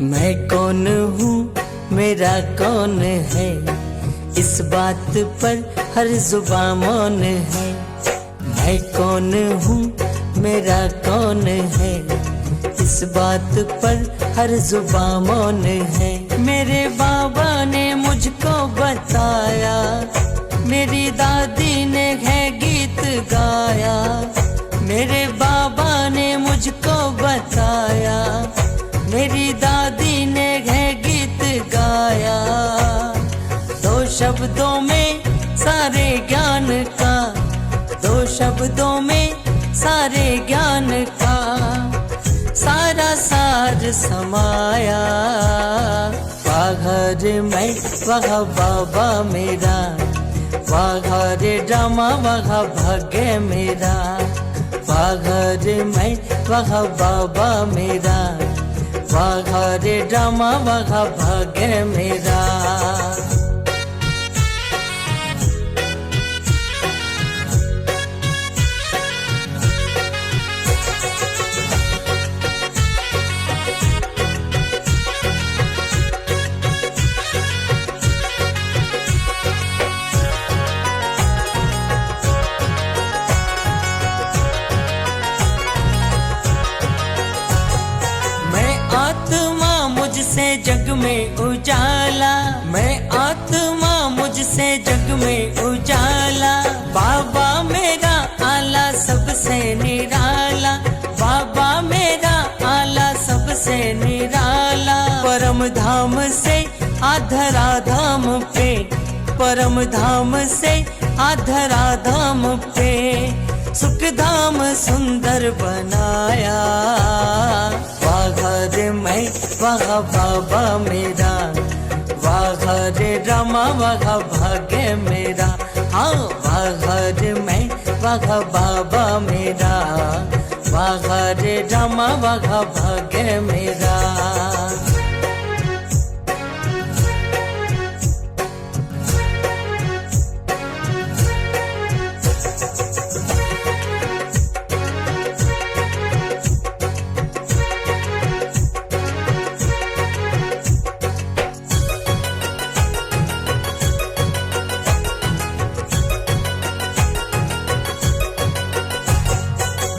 मैं कौन हूँ, मेरा कौन है, इस बात पर हर जुबां मौन है। मैं कौन हूँ, मेरा कौन है, इस बात पर हर जुबां मौन है। मेरे बाबा ने मुझको बताया, मेरी दादी ने है गीत गाया। मेरे बाबा ने मुझको बताया, मेरी दादी ने है गीत गाया। दो शब्दों में सारे ज्ञान का, दो शब्दों में सारे ज्ञान का सारा सार समाया। वाघर मैं वह बाबा मेरा, वाघर ड्रामा वह भाग्य मेरा। वाघर मैं वह बाबा मेरा, वाघर ड्रामा वह भाग्य मेरा। आत्मा मुझसे जग में उजाला, मैं आत्मा मुझसे जग में उजाला। बाबा मेरा आला सबसे निराला, बाबा मेरा आला सबसे निराला। परम धाम से आधरा धाम पे, परम धाम से आधरा धाम पे सुख धाम सुंदर बनाया। वाघर मैं वह बाबा मेरा, वाघर ड्रामा वह भाग्य मेरा। हाँ वाघर मैं वह बाबा मेरा, वाघर ड्रामा वह भाग्य मेरा।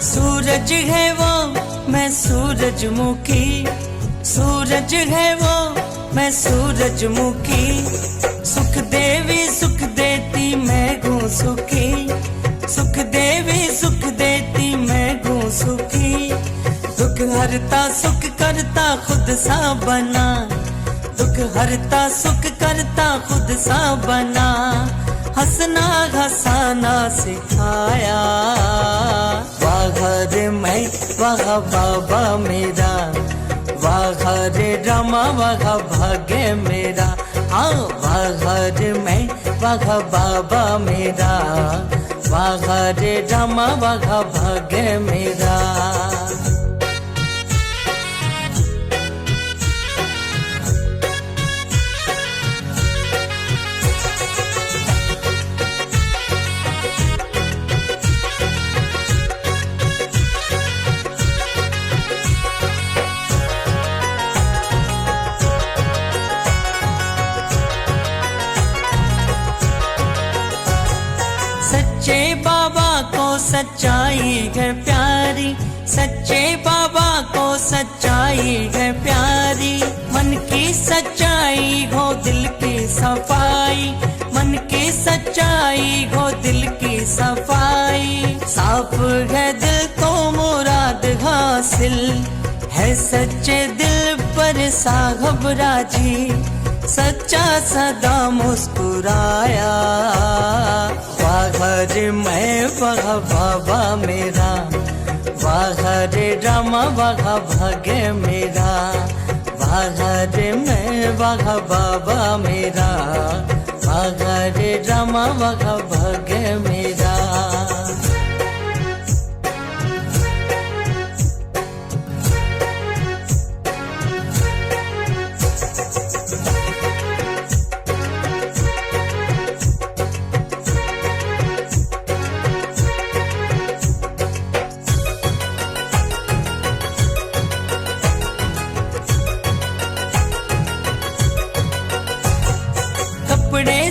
सूरज है वो मैं सूरजमुखी, सूरज है वो मैं सूरजमुखी। सुख देवी सुख देती मैं हूँ सुखी, सुख देवी सुख देती मैं हूँ सुखी। दुख हरता सुख करता खुद सा बना, दुख हरता सुख करता खुद सा बना। हंसना हंसाना सिखाया। वाघर मैं वह बाबा मेरा, वाघर ड्रामा वह भाग्य मेरा। हाँ वाघर मैं वह बाबा मेरा, वाघर ड्रामा वह भाग्य मेरा। सच्चे बाबा को सच्चाई है प्यारी, सच्चे बाबा को सच्चाई है प्यारी। मन की सच्चाई हो दिल की सफाई, मन की सच्चाई हो दिल की सफाई। साफ है दिल तो मुराद हासिल है, सच्चे दिल पर साहब राजी, सच्चा सदा मुस्कुराया। वाघर मैं वह बाबा मेरा, वाघर ड्रामा वह भाग्य मेरा। वाघर मैं वह बाबा मेरा, वाघर ड्रामा वह भाग्य मेरा।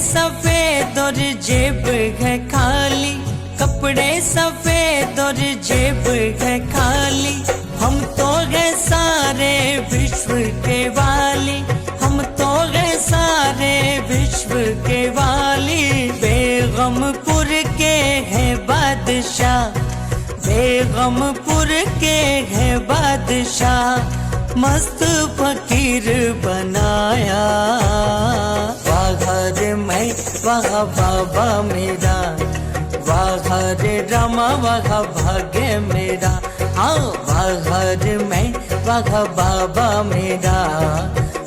सफेद और जेब है खाली, कपड़े सफेद और जेब है खाली। हम तो गए सारे विश्व के वाली, हम तो गए सारे विश्व के वाली। बेगमपुर के हैं बादशाह, बेगमपुर के हैं बादशाह, मस्त फकीर बनाया। वाघर मैं वहाँ बाबा मेरा, वाघर रामा वहाँ भाग्य मेरा। हाँ वाघर मैं वहाँ बाबा मेरा,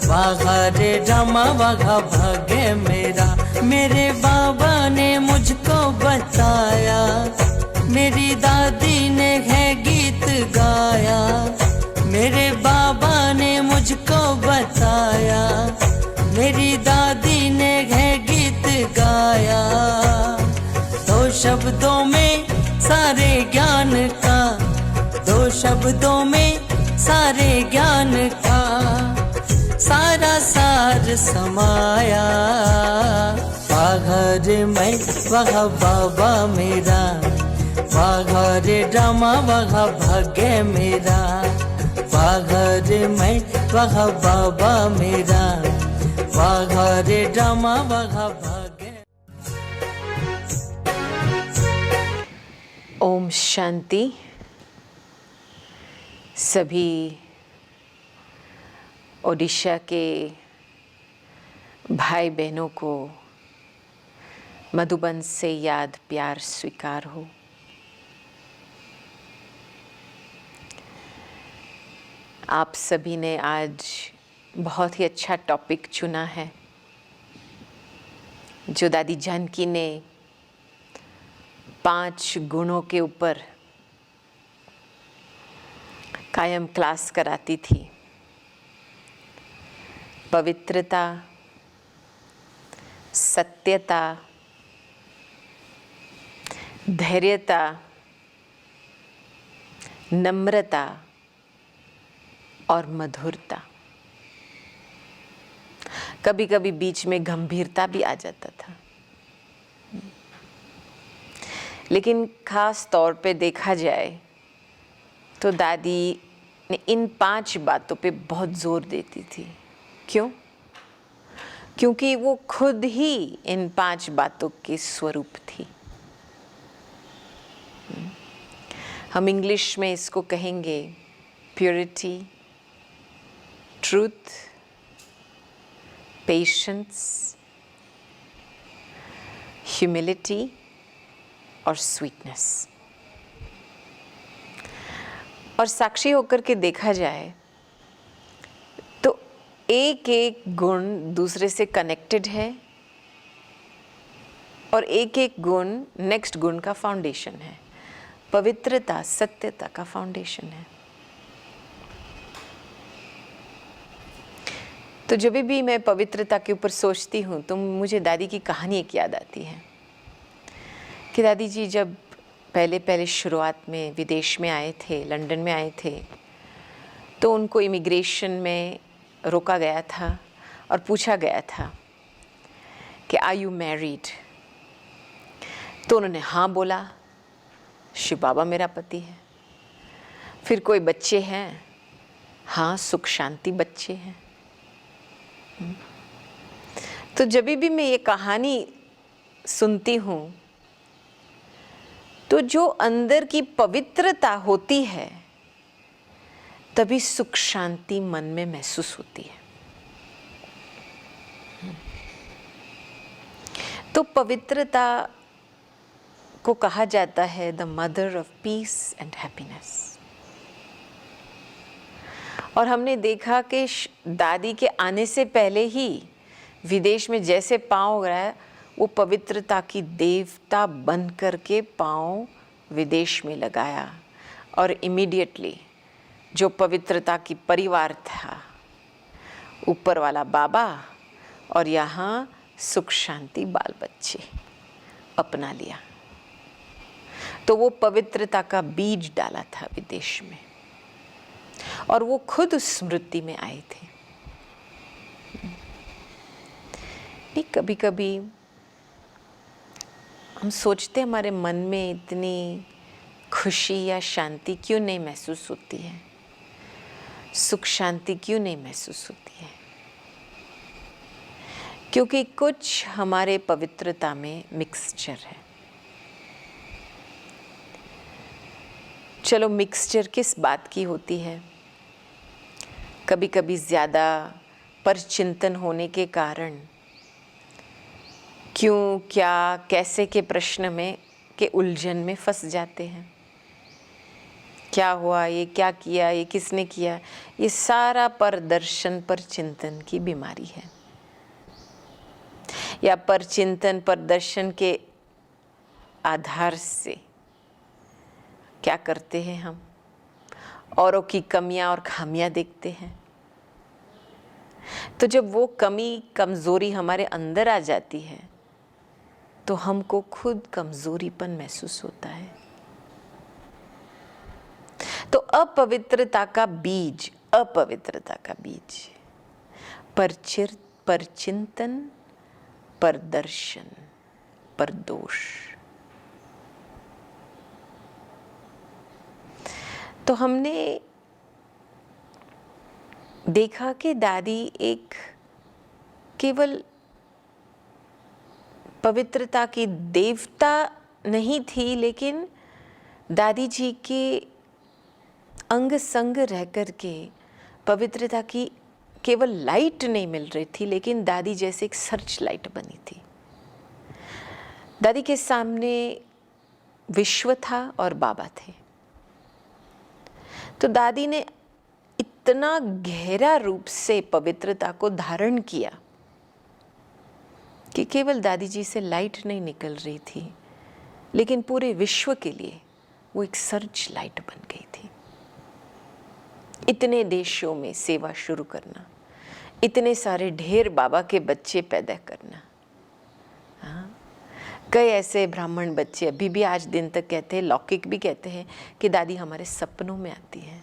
वाघर रामा वहाँ भाग्य मेरा। मेरे बाबा ने मुझको बताया, मेरी दादी ने है गीत गाया। मेरे बाबा ने मुझको बताया, मेरी दादी ने है गीत गाया। दो शब्दों में सारे ज्ञान का, दो शब्दों में सारे ज्ञान का सारा सार समाया। वाघर मैं वहाँ बाबा मेरा, वाघर रामा वहाँ भाग्य मेरा। वाघर मैं वहाँ बाबा मेरा, वाघर रामा वहाँ भाग्य। ओम शांति। सभी ओडिशा के भाई बहनों को मधुबन से याद प्यार स्वीकार हो। आप सभी ने आज बहुत ही अच्छा टॉपिक चुना है, जो दादी जानकी ने 5 गुणों के ऊपर कायम क्लास कराती थी। पवित्रता, सत्यता, धैर्यता, नम्रता और मधुरता। कभी कभी बीच में गंभीरता भी आ जाता था, लेकिन खास तौर पे देखा जाए तो दादी ने इन 5 बातों पे बहुत जोर देती थी। क्यों? क्योंकि वो खुद ही इन 5 बातों के स्वरूप थी। हम इंग्लिश में इसको कहेंगे प्योरिटी, ट्रूथ, पेशेंस, ह्यूमिलिटी और स्वीटनेस। और साक्षी होकर के देखा जाए तो एक एक गुण दूसरे से कनेक्टेड है और एक एक गुण नेक्स्ट गुण का फाउंडेशन है। पवित्रता सत्यता का फाउंडेशन है। तो जब भी मैं पवित्रता के ऊपर सोचती हूँ तो मुझे दादी की कहानी एक याद आती है कि दादी जी जब पहले शुरुआत में विदेश में आए थे, लंदन में आए थे, तो उनको इमिग्रेशन में रोका गया था और पूछा गया था कि आर यू मैरिड? तो उन्होंने हाँ बोला, शिव बाबा मेरा पति है। फिर कोई बच्चे हैं? हाँ, सुख शांति बच्चे हैं। तो जब भी मैं ये कहानी सुनती हूँ तो जो अंदर की पवित्रता होती है तभी सुख शांति मन में महसूस होती है। तो पवित्रता को कहा जाता है the mother of peace and happiness. और हमने देखा कि दादी के आने से पहले ही विदेश में जैसे पाँव रहा, वो पवित्रता की देवता बन करके पाँव विदेश में लगाया और इमीडिएटली जो पवित्रता की परिवार था, ऊपर वाला बाबा और यहाँ सुख शांति बाल बच्चे अपना लिया। तो वो पवित्रता का बीज डाला था विदेश में और वो खुद उस स्मृति में आए थे। कभी कभी हम सोचते हमारे मन में इतनी खुशी या शांति क्यों नहीं महसूस होती है, सुख शांति क्यों नहीं महसूस होती है? क्योंकि कुछ हमारे पवित्रता में मिक्सचर है। चलो, मिक्सचर किस बात की होती है? कभी कभी ज़्यादा परचिंतन होने के कारण क्यों, क्या, कैसे के प्रश्न में के उलझन में फंस जाते हैं। क्या हुआ, ये क्या किया, ये किसने किया, ये सारा परदर्शन पर चिंतन की बीमारी है। या परचिंतन परदर्शन के आधार से क्या करते हैं हम? औरों की कमियां और खामियां देखते हैं। तो जब वो कमी कमजोरी हमारे अंदर आ जाती है तो हमको खुद कमजोरीपन महसूस होता है। तो अपवित्रता का बीज परचिंतन, परदर्शन, परदोष। तो हमने देखा कि दादी एक केवल पवित्रता की देवता नहीं थी, लेकिन दादी जी के अंग संग रह कर के पवित्रता की केवल लाइट नहीं मिल रही थी, लेकिन दादी जैसे एक सर्च लाइट बनी थी। दादी के सामने विश्व था और बाबा थे। तो दादी ने इतना गहरा रूप से पवित्रता को धारण किया कि केवल दादी जी से लाइट नहीं निकल रही थी, लेकिन पूरे विश्व के लिए वो एक सर्च लाइट बन गई थी। इतने देशों में सेवा शुरू करना, इतने सारे ढेर बाबा के बच्चे पैदा करना। हाँ, कई ऐसे ब्राह्मण बच्चे अभी भी आज दिन तक कहते हैं, लौकिक भी कहते हैं कि दादी हमारे सपनों में आती है।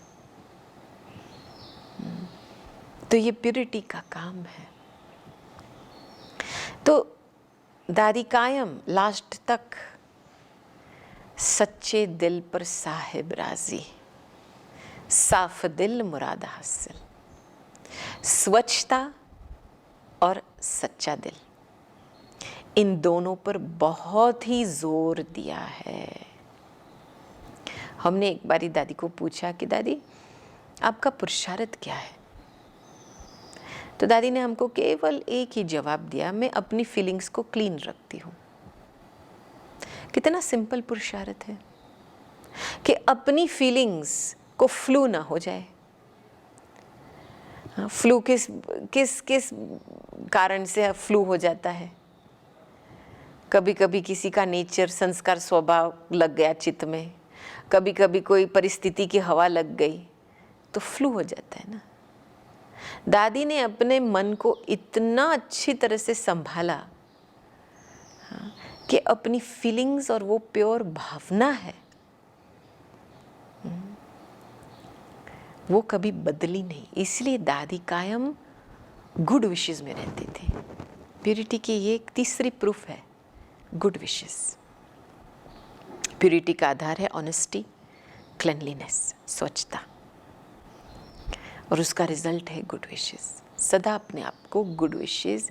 तो ये प्यूरिटी का काम है। तो दादी कायम लास्ट तक सच्चे दिल पर साहिब राजी, साफ दिल मुराद हासिल, स्वच्छता और सच्चा दिल, इन दोनों पर बहुत ही जोर दिया है। हमने एक बारी दादी को पूछा कि दादी आपका पुरुषार्थ क्या है? तो दादी ने हमको केवल एक ही जवाब दिया, मैं अपनी फीलिंग्स को क्लीन रखती हूँ। कितना सिंपल पुरुषार्थ है कि अपनी फीलिंग्स को फ्लू ना हो जाए। फ्लू किस किस किस कारण से फ्लू हो जाता है? कभी कभी किसी का नेचर, संस्कार, स्वभाव लग गया चित्त में, कभी कभी कोई परिस्थिति की हवा लग गई तो फ्लू हो जाता है ना। दादी ने अपने मन को इतना अच्छी तरह से संभाला कि अपनी फीलिंग्स और वो प्योर भावना है वो कभी बदली नहीं। इसलिए दादी कायम गुड विशेस में रहते थे। प्यूरिटी की ये एक तीसरी प्रूफ है, गुड विशेस। प्यूरिटी का आधार है ऑनेस्टी, क्लेनलीनेस, स्वच्छता, और उसका रिजल्ट है गुड विशेस। सदा अपने आप को गुड विशेस,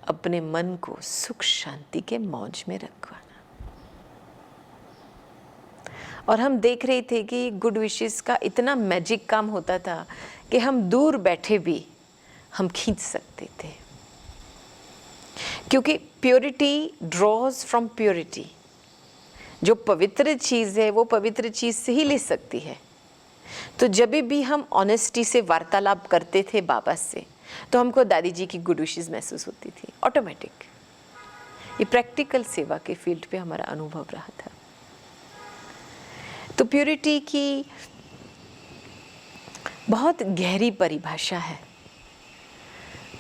अपने मन को सुख शांति के मौज में रखवाना। और हम देख रहे थे कि गुड विशेस का इतना मैजिक काम होता था कि हम दूर बैठे भी हम खींच सकते थे, क्योंकि प्योरिटी ड्रॉज फ्रॉम प्योरिटी। जो पवित्र चीज़ है वो पवित्र चीज़ से ही ले सकती है। तो जब भी हम ऑनेस्टी से वार्तालाप करते थे बाबा से, तो हमको दादी जी की गुड विशेस महसूस होती थी ऑटोमेटिक। ये प्रैक्टिकल सेवा के फील्ड पे हमारा अनुभव रहा था। तो प्योरिटी की बहुत गहरी परिभाषा है।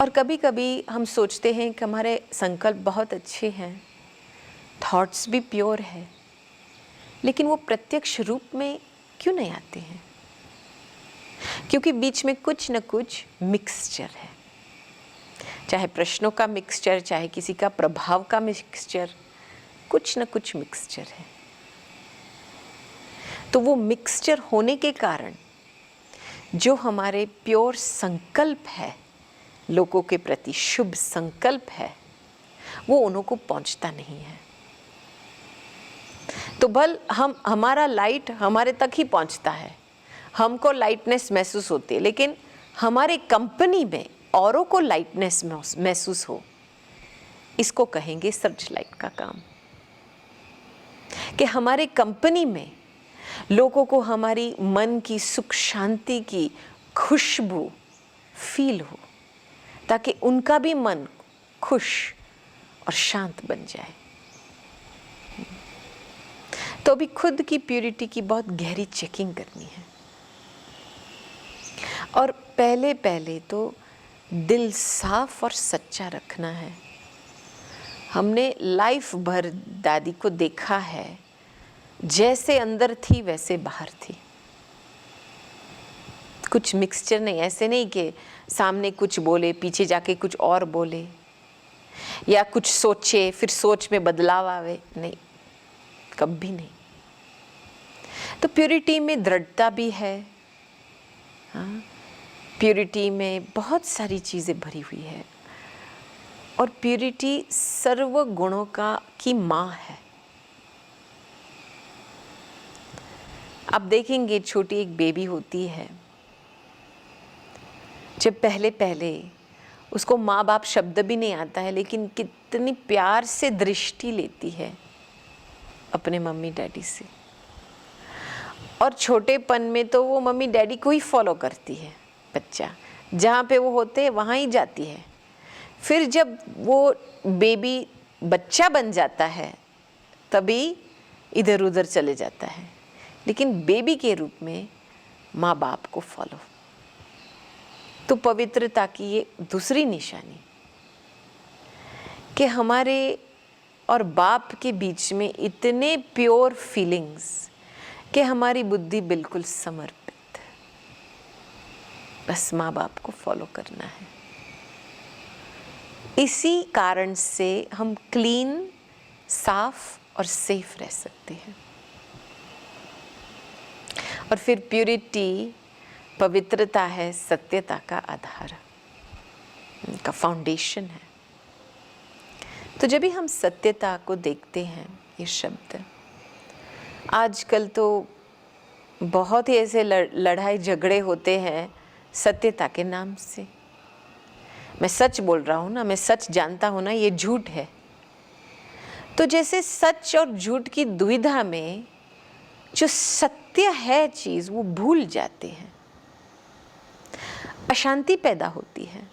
और कभी कभी हम सोचते हैं कि हमारे संकल्प बहुत अच्छे हैं, थॉट्स भी प्योर है, लेकिन वो प्रत्यक्ष रूप में क्यों नहीं आते हैं? क्योंकि बीच में कुछ न कुछ मिक्सचर है, चाहे प्रश्नों का मिक्सचर, चाहे किसी का प्रभाव का मिक्सचर, कुछ न कुछ मिक्सचर है। तो वो मिक्सचर होने के कारण जो हमारे प्योर संकल्प है, लोगों के प्रति शुभ संकल्प है, वो उन्हों को पहुंचता नहीं है। तो बल हमारा लाइट हमारे तक ही पहुंचता है, हमको लाइटनेस महसूस होती है, लेकिन हमारे कंपनी में औरों को लाइटनेस महसूस हो, इसको कहेंगे सर्च लाइट का काम। कि हमारे कंपनी में लोगों को हमारी मन की सुख शांति की खुशबू फील हो, ताकि उनका भी मन खुश और शांत बन जाए। तो अभी खुद की प्यूरिटी की बहुत गहरी चेकिंग करनी है। और पहले पहले तो दिल साफ और सच्चा रखना है। हमने लाइफ भर दादी को देखा है, जैसे अंदर थी वैसे बाहर थी, कुछ मिक्सचर नहीं। ऐसे नहीं कि सामने कुछ बोले पीछे जाके कुछ और बोले, या कुछ सोचे फिर सोच में बदलाव आवे, नहीं, कभी नहीं। तो प्यूरिटी में दृढ़ता भी है, हाँ, प्यूरिटी में बहुत सारी चीज़ें भरी हुई है। और प्यूरिटी सर्व गुणों की माँ है। आप देखेंगे छोटी एक बेबी होती है, जब पहले पहले उसको माँ बाप शब्द भी नहीं आता है, लेकिन कितनी प्यार से दृष्टि लेती है अपने मम्मी डैडी से। और छोटेपन में तो वो मम्मी डैडी को ही फॉलो करती है, बच्चा जहाँ पे वो होते हैं वहाँ ही जाती है। फिर जब वो बेबी बच्चा बन जाता है तभी इधर उधर चले जाता है, लेकिन बेबी के रूप में माँ बाप को फॉलो। तो पवित्रता की ये दूसरी निशानी कि हमारे और बाप के बीच में इतने प्योर फीलिंग्स कि हमारी बुद्धि बिल्कुल समर्पित, बस माँ बाप को फॉलो करना है। इसी कारण से हम क्लीन, साफ और सेफ रह सकते हैं। और फिर प्यूरिटी, पवित्रता है सत्यता का आधार, का फाउंडेशन है। तो जब भी हम सत्यता को देखते हैं, ये शब्द आजकल तो बहुत ही ऐसे लड़ाई झगड़े होते हैं सत्यता के नाम से। मैं सच बोल रहा हूँ ना, मैं सच जानता हूँ ना, ये झूठ है। तो जैसे सच और झूठ की दुविधा में जो सत्य है चीज़ वो भूल जाते हैं, अशांति पैदा होती है।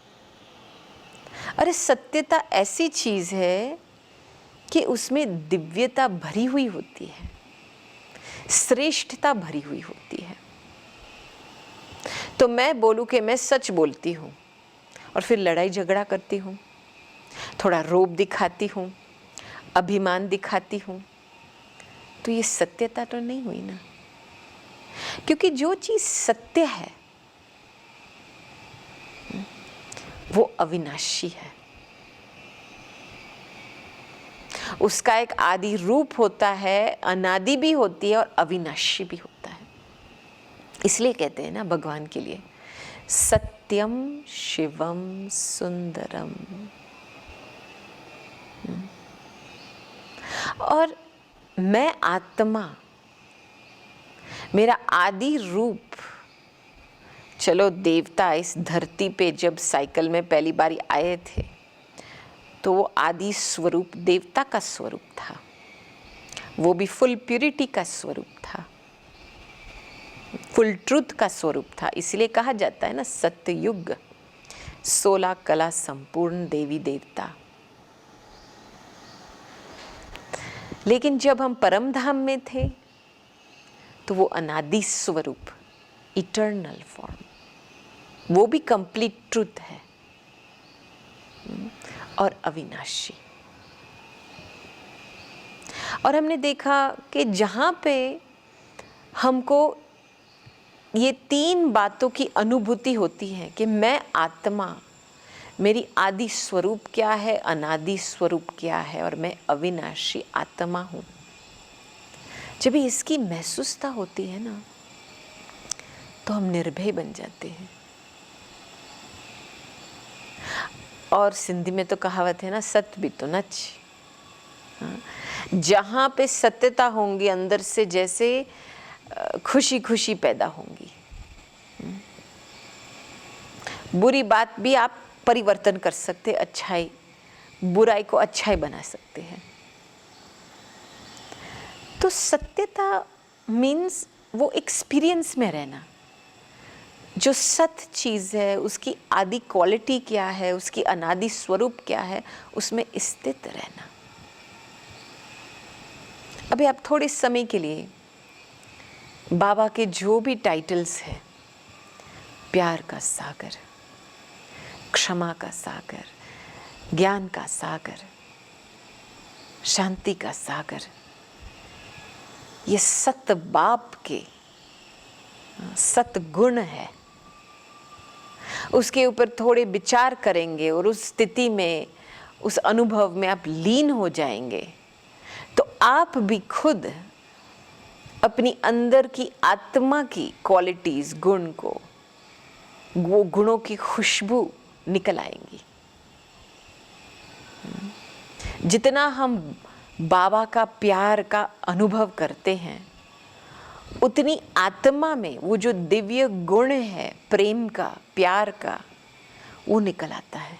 अरे सत्यता ऐसी चीज़ है कि उसमें दिव्यता भरी हुई होती है, श्रेष्ठता भरी हुई होती है। तो मैं बोलूं कि मैं सच बोलती हूँ और फिर लड़ाई झगड़ा करती हूँ, थोड़ा रोब दिखाती हूँ, अभिमान दिखाती हूँ, तो ये सत्यता तो नहीं हुई ना। क्योंकि जो चीज़ सत्य है वो अविनाशी है, उसका एक आदि रूप होता है, अनादि भी होती है और अविनाशी भी होता है। इसलिए कहते हैं ना भगवान के लिए सत्यम शिवम सुंदरम। और मैं आत्मा, मेरा आदि रूप, चलो देवता इस धरती पे जब साइकिल में पहली बारी आए थे तो वो आदि स्वरूप देवता का स्वरूप था, वो भी फुल प्यूरिटी का स्वरूप था, फुल ट्रुथ का स्वरूप था। इसलिए कहा जाता है ना सत्ययुग 16 कला संपूर्ण देवी देवता। लेकिन जब हम परम धाम में थे तो वो अनादि स्वरूप, इटर्नल फॉर्म, वो भी कंप्लीट ट्रुथ है और अविनाशी। और हमने देखा कि जहाँ पे हमको ये 3 बातों की अनुभूति होती है कि मैं आत्मा, मेरी आदि स्वरूप क्या है, अनादि स्वरूप क्या है, और मैं अविनाशी आत्मा हूँ। जब इसकी महसूसता होती है ना, तो हम निर्भय बन जाते हैं। और सिंधी में तो कहावत है ना, सत्य भी तो नच। जहाँ पे सत्यता होंगी अंदर से, जैसे खुशी खुशी पैदा होंगी। बुरी बात भी आप परिवर्तन कर सकते, अच्छाई, बुराई को अच्छाई बना सकते हैं। तो सत्यता मीन्स वो एक्सपीरियंस में रहना। जो सत्य चीज़ है उसकी आदि क्वालिटी क्या है, उसकी अनादि स्वरूप क्या है, उसमें स्थित रहना। अभी आप थोड़े समय के लिए बाबा के जो भी टाइटल्स हैं, प्यार का सागर, क्षमा का सागर, ज्ञान का सागर, शांति का सागर, ये सत बाप के सतगुण है, उसके ऊपर थोड़े विचार करेंगे और उस स्थिति में, उस अनुभव में आप लीन हो जाएंगे, तो आप भी खुद अपनी अंदर की आत्मा की क्वालिटीज, गुण को, वो गुणों की खुशबू निकल आएंगी। जितना हम बाबा का प्यार का अनुभव करते हैं, उतनी आत्मा में वो जो दिव्य गुण है, प्रेम का, प्यार का, वो निकल आता है।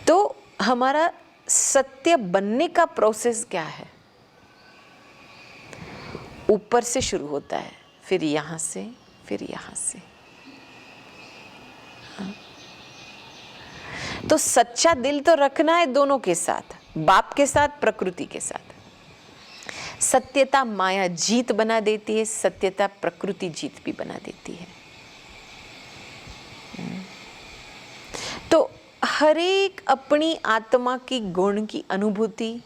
तो हमारा सत्य बनने का प्रोसेस क्या है? ऊपर से शुरू होता है, फिर यहाँ से, फिर यहाँ से। तो सच्चा दिल तो रखना है दोनों के साथ, बाप के साथ, प्रकृति के साथ। सत्यता माया जीत बना देती है, सत्यता प्रकृति जीत भी बना देती है। तो हर एक अपनी आत्मा की गुण की अनुभूति,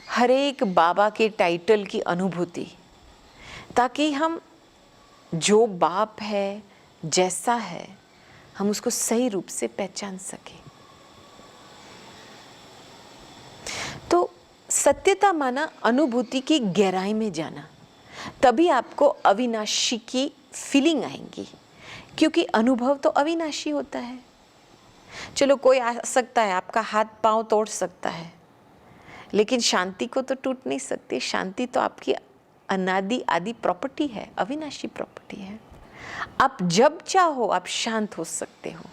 हर एक बाबा के टाइटल की अनुभूति, ताकि हम जो बाप है, जैसा है, हम उसको सही रूप से पहचान सकें। तो सत्यता माना अनुभूति की गहराई में जाना, तभी आपको अविनाशी की फीलिंग आएंगी, क्योंकि अनुभव तो अविनाशी होता है। चलो कोई आ सकता है, आपका हाथ पांव तोड़ सकता है, लेकिन शांति को तो टूट नहीं सकती। शांति तो आपकी अनादि आदि प्रॉपर्टी है, अविनाशी प्रॉपर्टी है। आप जब चाहो आप शांत हो सकते हो,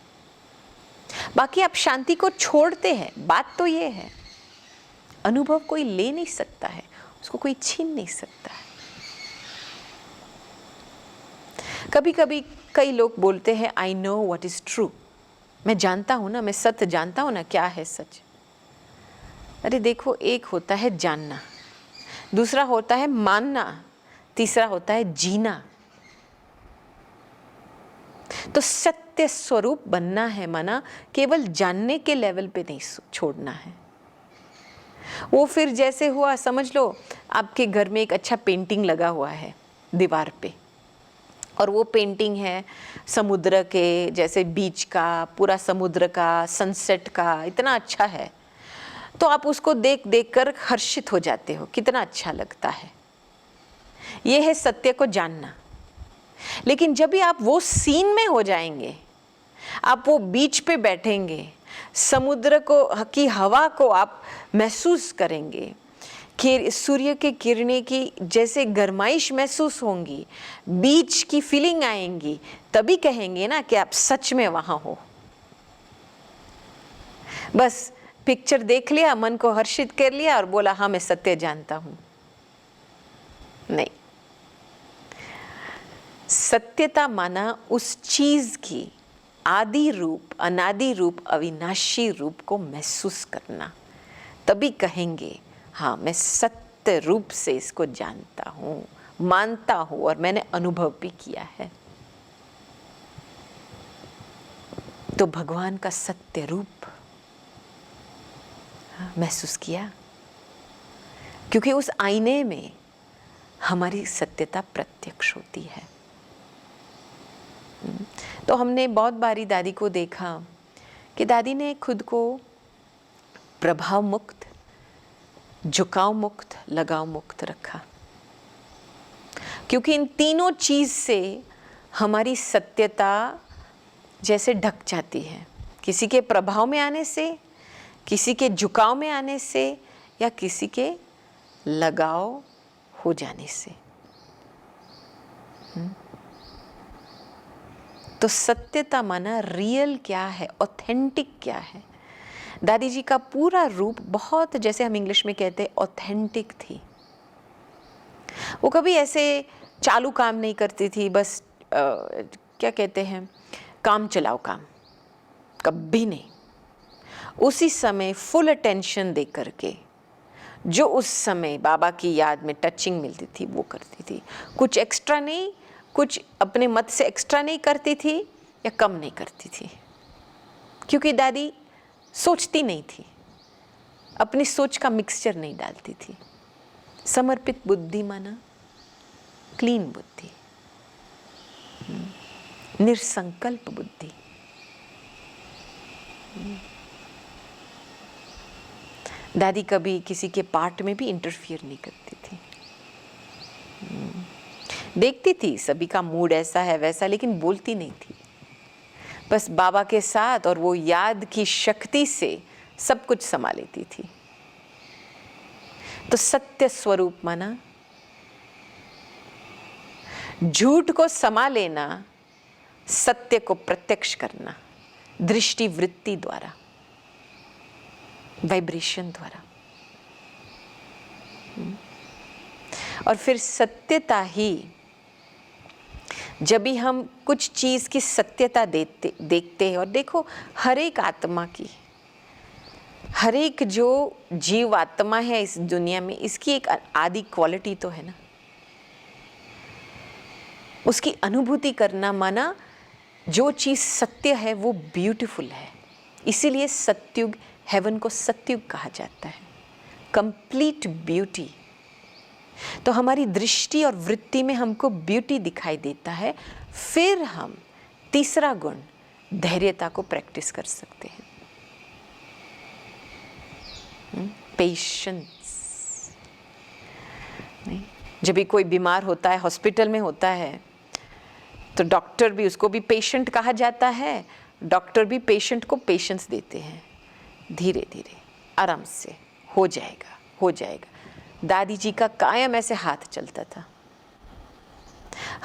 बाकी आप शांति को छोड़ते हैं। बात तो ये है, अनुभव कोई ले नहीं सकता है, उसको कोई छीन नहीं सकता है। कभी कभी कई लोग बोलते हैं, I know what is true, मैं जानता हूं ना, मैं सत्य जानता हूं ना, क्या है सच। अरे देखो, एक होता है जानना, दूसरा होता है मानना, तीसरा होता है जीना। तो सत्य स्वरूप बनना है, माना केवल जानने के लेवल पे नहीं छोड़ना है। वो फिर जैसे हुआ, समझ लो आपके घर में एक अच्छा पेंटिंग लगा हुआ है दीवार पे, और वो पेंटिंग है समुद्र के, जैसे बीच का, पूरा समुद्र का, सनसेट का, इतना अच्छा है। तो आप उसको देख देख कर हर्षित हो जाते हो, कितना अच्छा लगता है। ये है सत्य को जानना। लेकिन जब भी आप वो सीन में हो जाएंगे, आप वो बीच पे बैठेंगे, समुद्र को की हवा को आप महसूस करेंगे, कि सूर्य के किरणें की जैसे गरमाइश महसूस होंगी, बीच की फीलिंग आएंगी, तभी कहेंगे ना कि आप सच में वहां हो। बस पिक्चर देख लिया, मन को हर्षित कर लिया और बोला हाँ मैं सत्य जानता हूं। नहीं, सत्यता माना उस चीज की आदि रूप, अनादि रूप, अविनाशी रूप को महसूस करना, तभी कहेंगे हाँ मैं सत्य रूप से इसको जानता हूँ, मानता हूँ, और मैंने अनुभव भी किया है। तो भगवान का सत्य रूप महसूस किया, क्योंकि उस आईने में हमारी सत्यता प्रत्यक्ष होती है। तो हमने बहुत बारी दादी को देखा कि दादी ने खुद को प्रभाव मुक्त, झुकाव मुक्त, लगाव मुक्त रखा, क्योंकि इन तीनों चीज़ से हमारी सत्यता जैसे ढक जाती है, किसी के प्रभाव में आने से, किसी के झुकाव में आने से, या किसी के लगाव हो जाने से। तो सत्यता माना रियल क्या है, ऑथेंटिक क्या है। दादी जी का पूरा रूप बहुत, जैसे हम इंग्लिश में कहते हैं, ऑथेंटिक थी। वो कभी ऐसे चालू काम नहीं करती थी, बस क्या कहते हैं, काम चलाओ काम, कभी नहीं। उसी समय फुल अटेंशन दे करके जो उस समय बाबा की याद में टचिंग मिलती थी वो करती थी। कुछ एक्स्ट्रा नहीं, कुछ अपने मत से एक्स्ट्रा नहीं करती थी या कम नहीं करती थी, क्योंकि दादी सोचती नहीं थी, अपनी सोच का मिक्सचर नहीं डालती थी। समर्पित बुद्धि माना क्लीन बुद्धि, निरसंकल्प बुद्धि। दादी कभी किसी के पार्ट में भी इंटरफियर नहीं करती थी। देखती थी सभी का मूड ऐसा है वैसा, लेकिन बोलती नहीं थी। बस बाबा के साथ और वो याद की शक्ति से सब कुछ संभाल लेती थी। तो सत्य स्वरूप माना झूठ को समा लेना, सत्य को प्रत्यक्ष करना, दृष्टि वृत्ति द्वारा, वाइब्रेशन द्वारा। और फिर सत्यता ही, जब भी हम कुछ चीज की सत्यता देखते हैं, और देखो हर एक आत्मा की, हर एक जो जीव आत्मा है इस दुनिया में, इसकी एक आदि क्वालिटी तो है ना, उसकी अनुभूति करना माना जो चीज सत्य है वो ब्यूटीफुल है। इसीलिए सत्युग, हेवन को सत्युग कहा जाता है, कंप्लीट ब्यूटी। तो हमारी दृष्टि और वृत्ति में हमको ब्यूटी दिखाई देता है। फिर हम तीसरा गुण धैर्यता को प्रैक्टिस कर सकते हैं, पेशेंस। जब भी कोई बीमार होता है, हॉस्पिटल में होता है, तो डॉक्टर भी, उसको भी पेशेंट कहा जाता है। डॉक्टर भी पेशेंट को पेशेंस देते हैं, धीरे धीरे आराम से हो जाएगा, हो जाएगा। दादी जी का कायम ऐसे हाथ चलता था।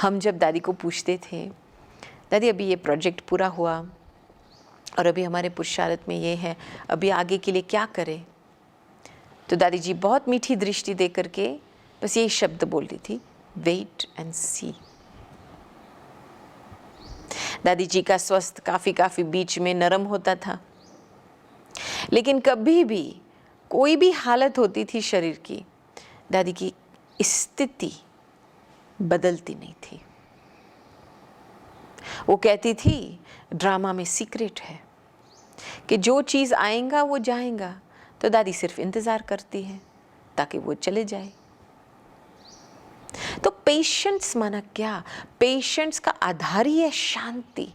हम जब दादी को पूछते थे, दादी अभी ये प्रोजेक्ट पूरा हुआ और अभी हमारे पुरुषार्थ में ये है, अभी आगे के लिए क्या करें, तो दादी जी बहुत मीठी दृष्टि दे करके बस यही शब्द बोलती थी, वेट एंड सी। दादी जी का स्वास्थ्य काफ़ी बीच में नरम होता था, लेकिन कभी भी कोई भी हालत होती थी शरीर की, दादी की स्थिति बदलती नहीं थी। वो कहती थी ड्रामा में सीक्रेट है कि जो चीज़ आएगा वो जाएगा, तो दादी सिर्फ इंतज़ार करती है ताकि वो चले जाए। तो पेशेंस माना क्या? पेशेंस का आधार ही है शांति।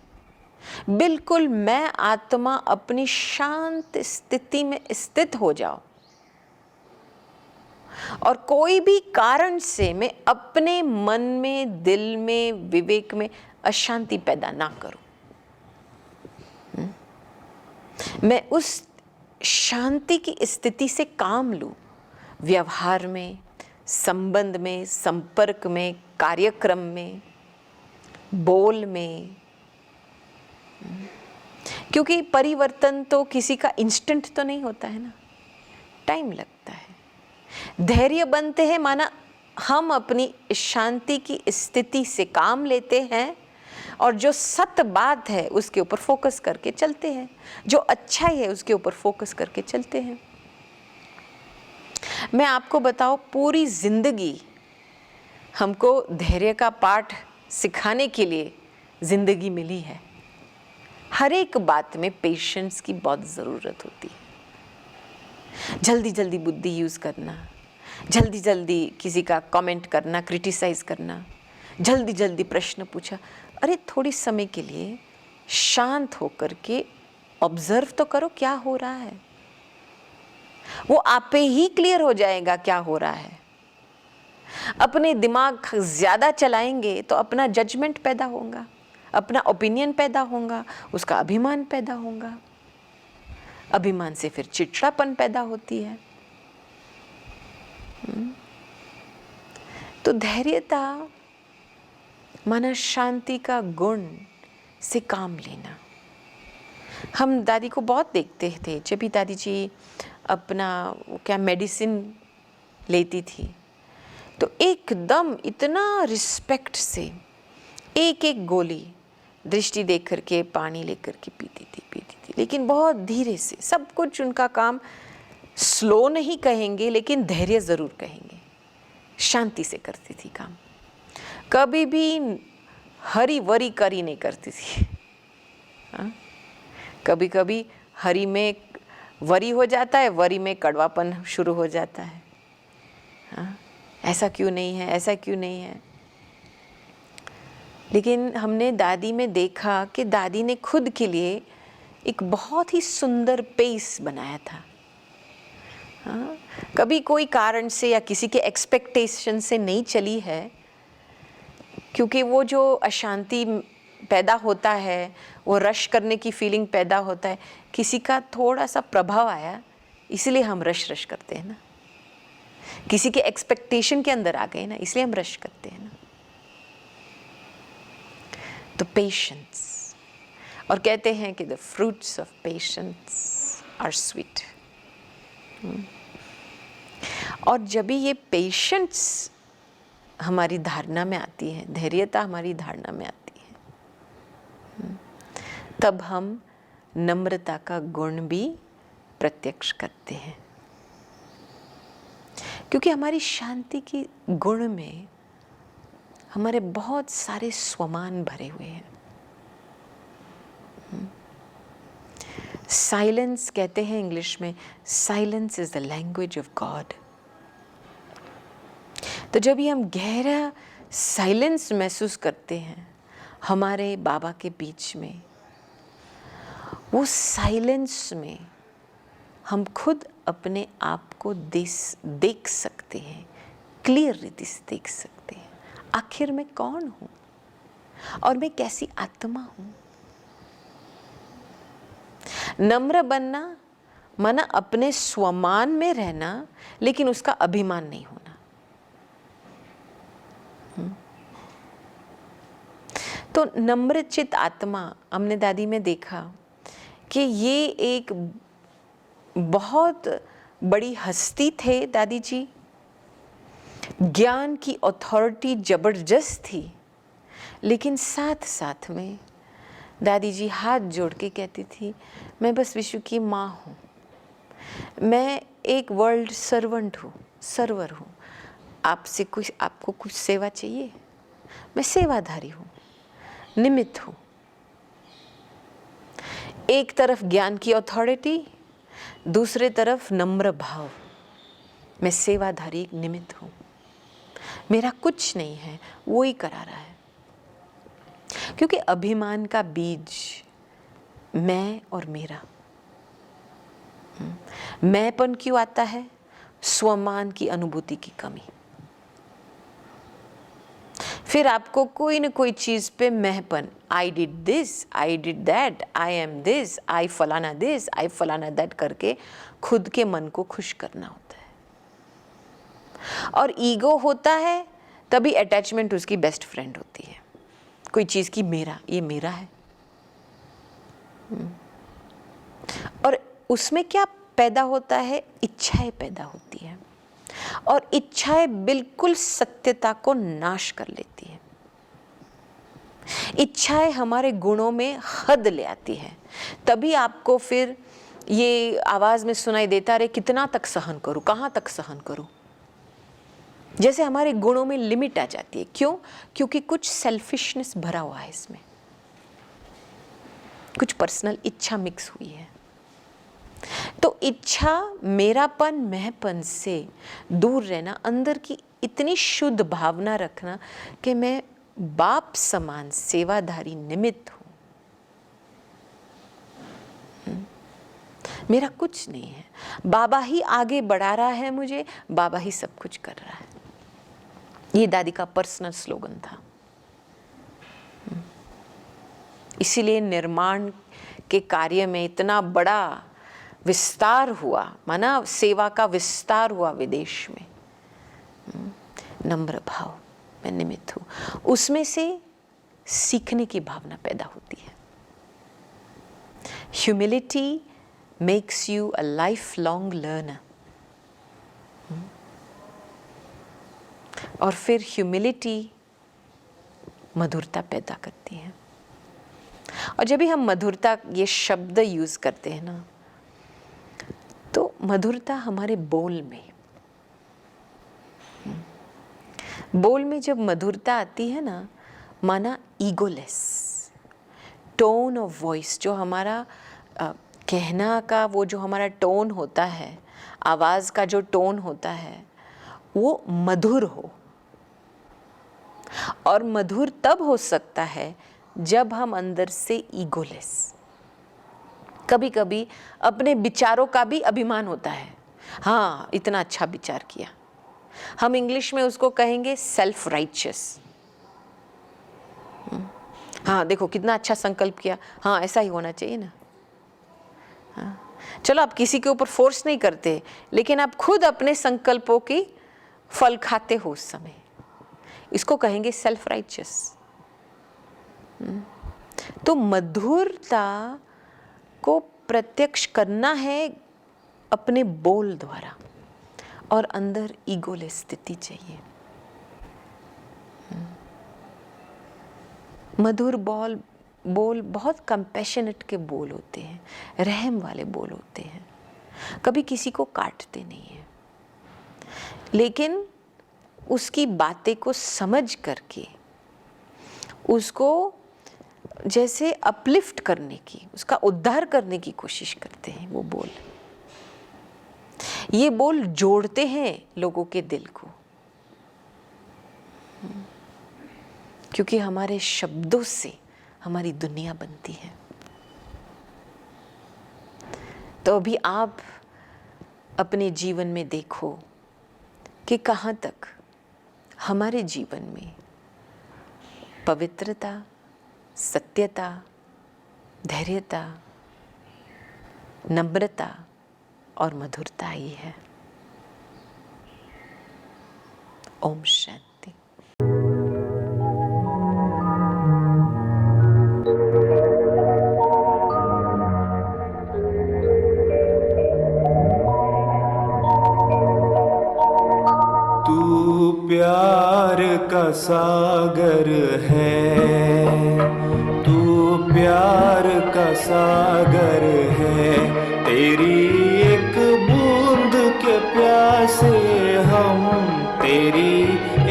बिल्कुल मैं आत्मा अपनी शांत स्थिति में स्थित हो जाओ और कोई भी कारण से मैं अपने मन में, दिल में, विवेक में अशांति पैदा ना करूं। मैं उस शांति की स्थिति से काम लूं, व्यवहार में, संबंध में, संपर्क में, कार्यक्रम में, बोल में। क्योंकि परिवर्तन तो किसी का इंस्टेंट तो नहीं होता है ना, टाइम लगता है। धैर्य बनते हैं माना हम अपनी शांति की स्थिति से काम लेते हैं और जो सत्य बात है उसके ऊपर फोकस करके चलते हैं, जो अच्छा है उसके ऊपर फोकस करके चलते हैं। मैं आपको बताऊं, पूरी जिंदगी हमको धैर्य का पाठ सिखाने के लिए जिंदगी मिली है। हर एक बात में पेशेंस की बहुत ज़रूरत होती है। जल्दी जल्दी बुद्धि यूज़ करना, जल्दी जल्दी किसी का कमेंट करना, क्रिटिसाइज़ करना, जल्दी जल्दी प्रश्न पूछा। अरे थोड़ी समय के लिए शांत होकर के ऑब्जर्व तो करो क्या हो रहा है। वो आप पे ही क्लियर हो जाएगा क्या हो रहा है। अपने दिमाग ज्यादा चलाएंगे तो अपना जजमेंट पैदा होगा, अपना ओपिनियन पैदा होगा, उसका अभिमान पैदा होगा। अभिमान से फिर चिड़चिड़ापन पैदा होती है। तो धैर्यता माना शांति का गुण से काम लेना। हम दादी को बहुत देखते थे, जब भी दादी जी अपना क्या मेडिसिन लेती थी तो एकदम इतना रिस्पेक्ट से एक एक गोली दृष्टि देख करके पानी लेकर के पीती थी, लेकिन बहुत धीरे से। सब कुछ उनका काम स्लो नहीं कहेंगे लेकिन धैर्य ज़रूर कहेंगे, शांति से करती थी काम। कभी भी हरी वरी करी नहीं करती थी। हाँ? कभी कभी हरी में वरी हो जाता है, वरी में कड़वापन शुरू हो जाता है। हाँ? ऐसा क्यों नहीं है, ऐसा क्यों नहीं है। लेकिन हमने दादी में देखा कि दादी ने खुद के लिए एक बहुत ही सुंदर पेस बनाया था। हाँ? कभी कोई कारण से या किसी के एक्सपेक्टेशन से नहीं चली है, क्योंकि वो जो अशांति पैदा होता है, वो रश करने की फीलिंग पैदा होता है, किसी का थोड़ा सा प्रभाव आया इसलिए हम रश करते हैं ना। किसी के एक्सपेक्टेशन के अंदर आ गए ना, इसलिए हम रश करते हैं ना। तो पेशेंस, और कहते हैं कि the fruits of patience are sweet. और जब भी ये पेशेंस हमारी धारणा में आती है, धैर्यता हमारी धारणा में आती है, तब हम नम्रता का गुण भी प्रत्यक्ष करते हैं। क्योंकि हमारी शांति की गुण में हमारे बहुत सारे स्वमान भरे हुए हैं। साइलेंस कहते हैं इंग्लिश में, silence is the language of God. तो जब भी हम गहरा साइलेंस महसूस करते हैं हमारे बाबा के बीच में, वो साइलेंस में हम खुद अपने आप को देख सकते हैं, क्लियर रीति से देख सकते हैं। आखिर मैं कौन हूँ और मैं कैसी आत्मा हूँ। नम्र बनना माना अपने स्वमान में रहना, लेकिन उसका अभिमान नहीं होना। तो नम्रचित आत्मा, हमने दादी में देखा कि ये एक बहुत बड़ी हस्ती थे दादी जी। ज्ञान की अथॉरिटी जबरदस्त थी, लेकिन साथ साथ में दादी जी हाथ जोड़ के कहती थी, मैं बस विश्व की माँ हूँ, मैं एक वर्ल्ड सर्वेंट हूँ, सर्वर हूँ। आपको कुछ सेवा चाहिए, मैं सेवाधारी हूँ, निमित्त हूँ। एक तरफ ज्ञान की अथॉरिटी, दूसरे तरफ नम्र भाव, मैं सेवाधारी एक निमित्त हूँ। मेरा कुछ नहीं है, वो ही करा रहा है। क्योंकि अभिमान का बीज मैं और मेरा, मैंपन क्यों आता है? स्वमान की अनुभूति की कमी। फिर आपको कोई न कोई चीज पे मैंपन, I did this, I did that, I am this, I फलाना दिस, आई फलाना दैट करके खुद के मन को खुश करना होता है। और ईगो होता है तभी अटैचमेंट उसकी बेस्ट फ्रेंड होती है। कोई चीज की मेरा, ये मेरा है। और उसमें क्या पैदा होता है? इच्छाएं पैदा होती है, और इच्छाएं बिल्कुल सत्यता को नाश कर लेती है। इच्छाएं हमारे गुणों में हद ले आती है। तभी आपको फिर ये आवाज में सुनाई देता रहे, कितना तक सहन करूं, कहां तक सहन करूं। जैसे हमारे गुणों में लिमिट आ जाती है। क्यों? क्योंकि कुछ सेल्फिशनेस भरा हुआ है इसमें, कुछ पर्सनल इच्छा मिक्स हुई है। तो इच्छा, मेरापन, महपन से दूर रहना, अंदर की इतनी शुद्ध भावना रखना कि मैं बाप समान सेवाधारी निमित्त हूं, मेरा कुछ नहीं है, बाबा ही आगे बढ़ा रहा है मुझे, बाबा ही सब कुछ कर रहा है। ये दादी का पर्सनल स्लोगन था। इसीलिए निर्माण के कार्य में इतना बड़ा विस्तार हुआ, माना सेवा का विस्तार हुआ विदेश में। नम्र भाव, मैं निमित्त हूँ, उसमें से सीखने की भावना पैदा होती है। Humility makes you a life long learner. और फिर ह्यूमिलिटी मधुरता पैदा करती है। और जब भी हम मधुरता ये शब्द यूज करते हैं ना, तो मधुरता हमारे बोल में जब मधुरता आती है ना, माना ईगोलेस टोन ऑफ वॉइस, जो हमारा कहना का वो जो हमारा टोन होता है, आवाज़ का जो टोन होता है, वो मधुर हो। और मधुर तब हो सकता है जब हम अंदर से ईगोलेस, कभी कभी अपने विचारों का भी अभिमान होता है, हाँ इतना अच्छा विचार किया, हम इंग्लिश में उसको कहेंगे सेल्फ राइचियस। हाँ देखो कितना अच्छा संकल्प किया, हाँ ऐसा ही होना चाहिए ना। हाँ चलो आप किसी के ऊपर फोर्स नहीं करते, लेकिन आप खुद अपने संकल्पों की फल खाते हो उस समय, इसको कहेंगे सेल्फ राइचियस। तो मधुरता को प्रत्यक्ष करना है अपने बोल द्वारा, और अंदर ईगोलेस स्थिति चाहिए। मधुर बोल बहुत कंपैशनेट के बोल होते हैं, रहम वाले बोल होते हैं, कभी किसी को काटते नहीं हैं, लेकिन उसकी बातें को समझ करके उसको जैसे अपलिफ्ट करने की, उसका उद्धार करने की कोशिश करते हैं वो बोल। ये बोल जोड़ते हैं लोगों के दिल को, क्योंकि हमारे शब्दों से हमारी दुनिया बनती है। तो अभी आप अपने जीवन में देखो कि कहाँ तक हमारे जीवन में पवित्रता, सत्यता, धैर्यता, नम्रता और मधुरता आई है। ओम शांति। तू प्यार का सागर है, तू प्यार का सागर है, तेरी एक बूंद के प्यासे हम, तेरी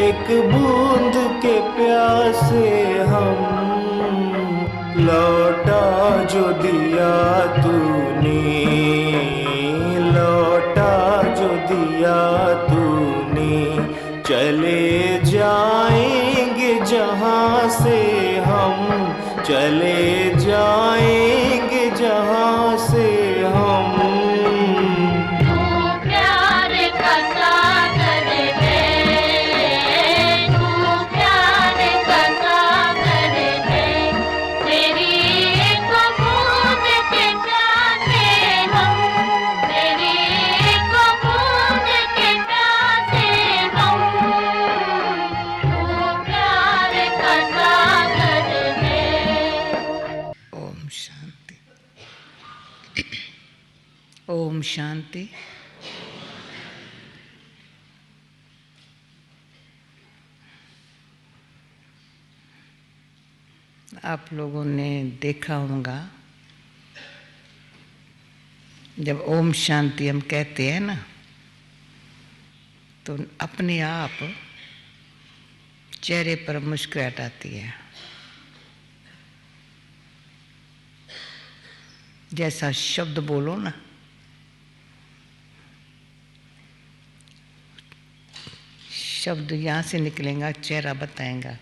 एक बूंद के प्यासे हम, लौटा जो दिया तूने, लौटा जो दिया तूने, चले जाएंगे जहाँ से हम, चले जाएंगे जहाँ से हम। ओम शांति। आप लोगों ने देखा होगा जब ओम शांति हम कहते हैं ना, तो अपने आप चेहरे पर मुस्कुराहट आती है। जैसा शब्द बोलो ना, शब्द यहाँ से निकलेगा, चेहरा बताएगा।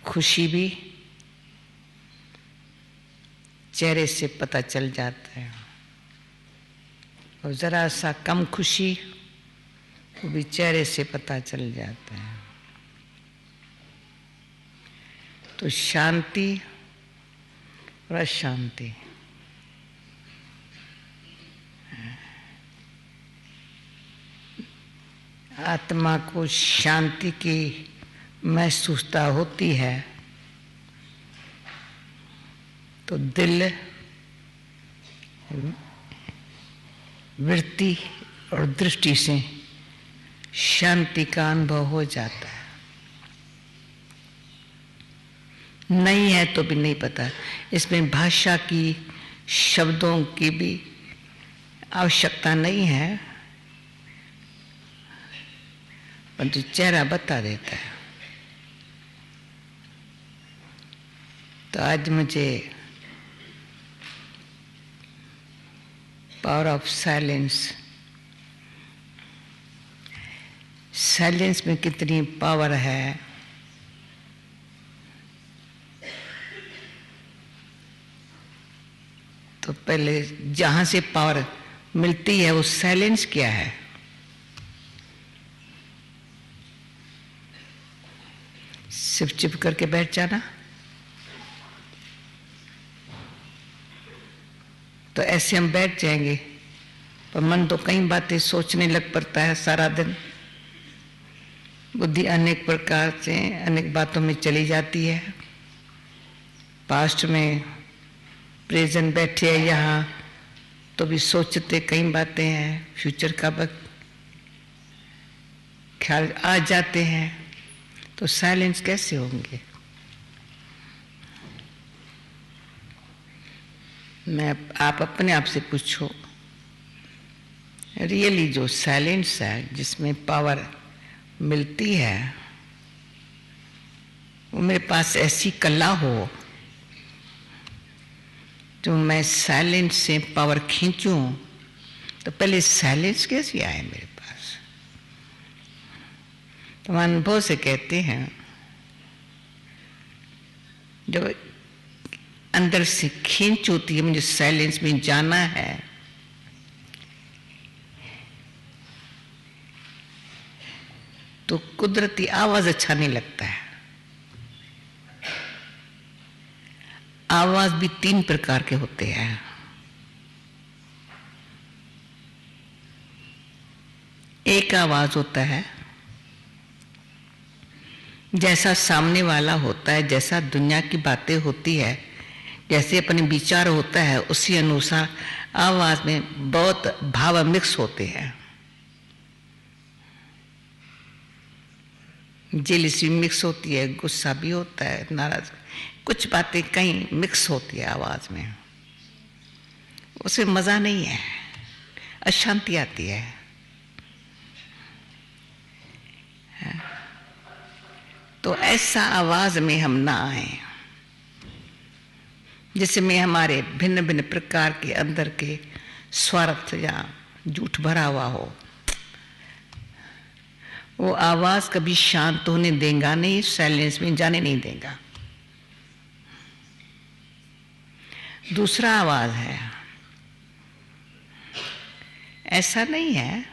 खुशी भी, चेहरे से पता चल जाता है, और ज़रा सा कम खुशी वो भी चेहरे से पता चल जाता है। तो शांति और अशांति, आत्मा को शांति की महसूसता होती है तो दिल, वृत्ति और दृष्टि से शांति का अनुभव हो जाता है। नहीं है तो भी नहीं पता, इसमें भाषा की, शब्दों की भी आवश्यकता नहीं है, परंतु चेहरा बता देता है। तो आज मुझे पावर ऑफ साइलेंस, साइलेंस में कितनी पावर है, तो पहले जहां से पावर मिलती है वो साइलेंस क्या है? सिर्फ चुप करके बैठ जाना, तो ऐसे हम बैठ जाएंगे, पर मन तो कई बातें सोचने लग पड़ता है सारा दिन। बुद्धि अनेक प्रकार से अनेक बातों में चली जाती है। पास्ट में, प्रेजेंट बैठे हैं यहाँ तो भी सोचते कई बातें हैं, फ्यूचर का वक्त ख्याल आ जाते हैं, तो साइलेंस कैसे होंगे? आप अपने आप से पूछो, रियली जो साइलेंस है, जिसमें पावर मिलती है, वो मेरे पास ऐसी कला हो जो मैं साइलेंस से पावर खींचूं, तो पहले साइलेंस कैसे आए मेरे पास? तो हम अनुभव से कहते हैं, जब अंदर से खींच होती है, मुझे साइलेंस में जाना है, तो कुदरती आवाज अच्छा नहीं लगता है। आवाज भी 3 प्रकार के होते हैं। एक आवाज होता है जैसा सामने वाला होता है, जैसा दुनिया की बातें होती है, जैसे अपने विचार होता है, उसी अनुसार आवाज में बहुत भाव मिक्स होते हैं। जेलसी मिक्स होती है, गुस्सा भी होता है, नाराज, कुछ बातें कहीं मिक्स होती है आवाज में, उसे मजा नहीं है, अशांति आती है। तो ऐसा आवाज में हम ना आए जिसमें हमारे भिन्न भिन्न प्रकार के अंदर के स्वार्थ या झूठ भरा हुआ हो। वो आवाज कभी शांत होने देगा नहीं, साइलेंस में जाने नहीं देगा। दूसरा आवाज है, ऐसा नहीं है,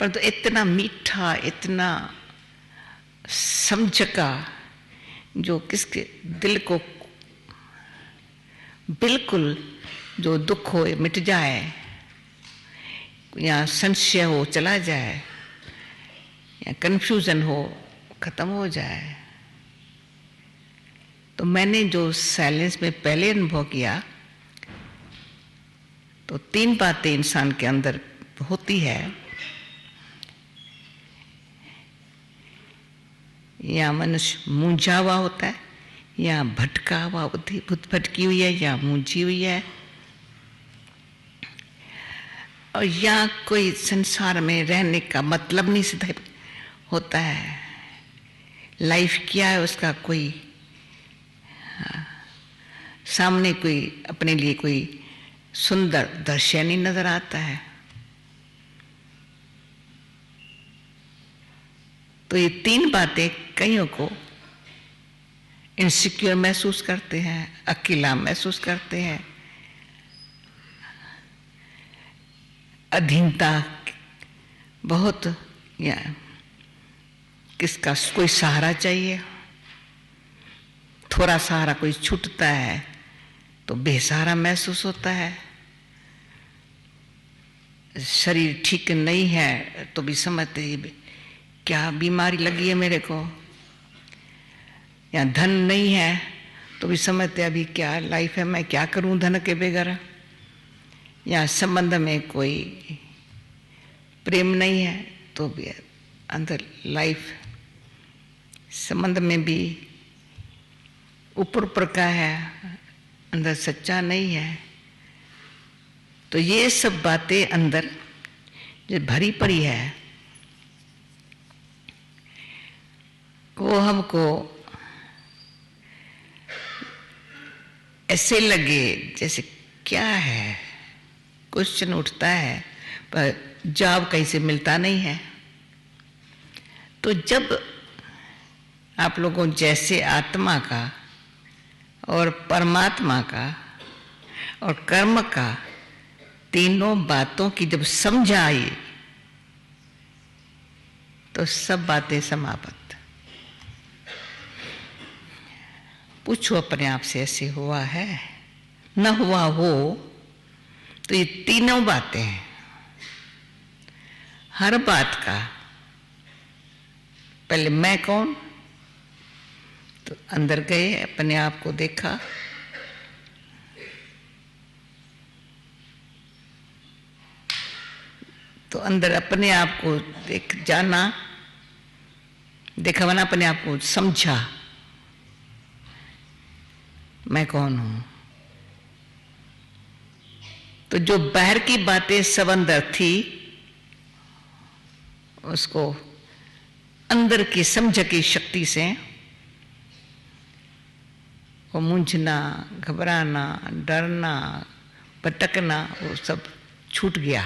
पर तो इतना मीठा, इतना समझका, जो किसके दिल को बिल्कुल, जो दुख हो मिट जाए, या संशय हो चला जाए, या कंफ्यूजन हो खत्म हो जाए। तो मैंने जो साइलेंस में पहले अनुभव किया, तो 3 बातें इंसान के अंदर होती है, या मनुष्य मूंझा हुआ होता है, या भटका हुआ, बुद्धि भटकी हुई है, या मूंझी हुई है, और या कोई संसार में रहने का मतलब नहीं सिद्ध होता है। लाइफ क्या है उसका कोई सामने कोई अपने लिए कोई सुंदर दृश्य नहीं नजर आता है। तो ये 3 बातें कईयों को इनसिक्योर महसूस करते हैं, अकेला महसूस करते हैं, अधीनता बहुत, या किसका कोई सहारा चाहिए, थोड़ा सहारा कोई छूटता है तो बेसहारा महसूस होता है। शरीर ठीक नहीं है तो भी समझते हैं क्या बीमारी लगी है मेरे को, या धन नहीं है तो भी समझते अभी क्या लाइफ है, मैं क्या करूं धन के बगैर, या संबंध में कोई प्रेम नहीं है तो भी अंदर लाइफ संबंध में भी ऊपर ऊपर का है, अंदर सच्चा नहीं है। तो ये सब बातें अंदर जो भरी पड़ी है वो हमको ऐसे लगे जैसे क्या है, क्वेश्चन उठता है पर जवाब कहीं से मिलता नहीं है। तो जब आप लोगों जैसे आत्मा का और परमात्मा का और कर्म का तीनों बातों की जब समझ आई तो सब बातें समाप्त। पूछो अपने आप से, ऐसे हुआ है? न हुआ हो तो ये तीनों बातें हैं, हर बात का पहले मैं कौन, तो अंदर गए, अपने आप को देखा, तो अंदर अपने आप को देख जाना, देखा बना, अपने आप को समझा मैं कौन हूं। तो जो बाहर की बातें सब अंदर थी उसको अंदर की समझ की शक्ति से वो मूंझना, घबराना, डरना, भटकना वो सब छूट गया।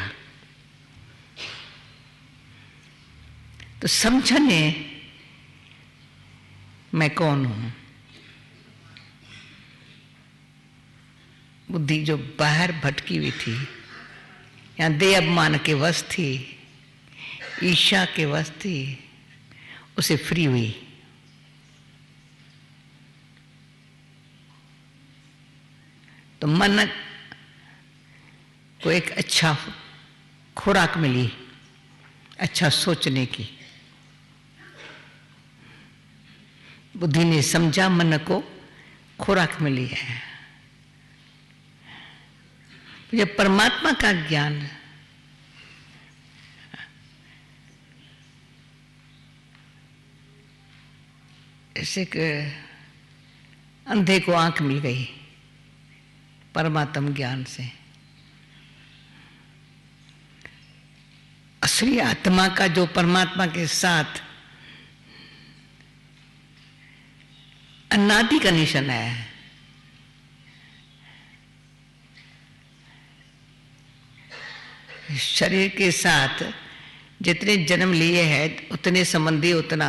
तो समझने मैं कौन हूं। बुद्धि जो बाहर भटकी हुई थी, या देह अभिमान के वश थी, ईर्ष्या के वश थी, उसे फ्री हुई। तो मन को एक अच्छा खुराक मिली, अच्छा सोचने की। बुद्धि ने समझा, मन को खुराक मिली है। जब परमात्मा का ज्ञान ऐसे कि अंधे को आंख मिल गई परमात्म ज्ञान से, असली आत्मा का जो परमात्मा के साथ अनादि कनेक्शन है, शरीर के साथ जितने जन्म लिए हैं उतने संबंधी, उतना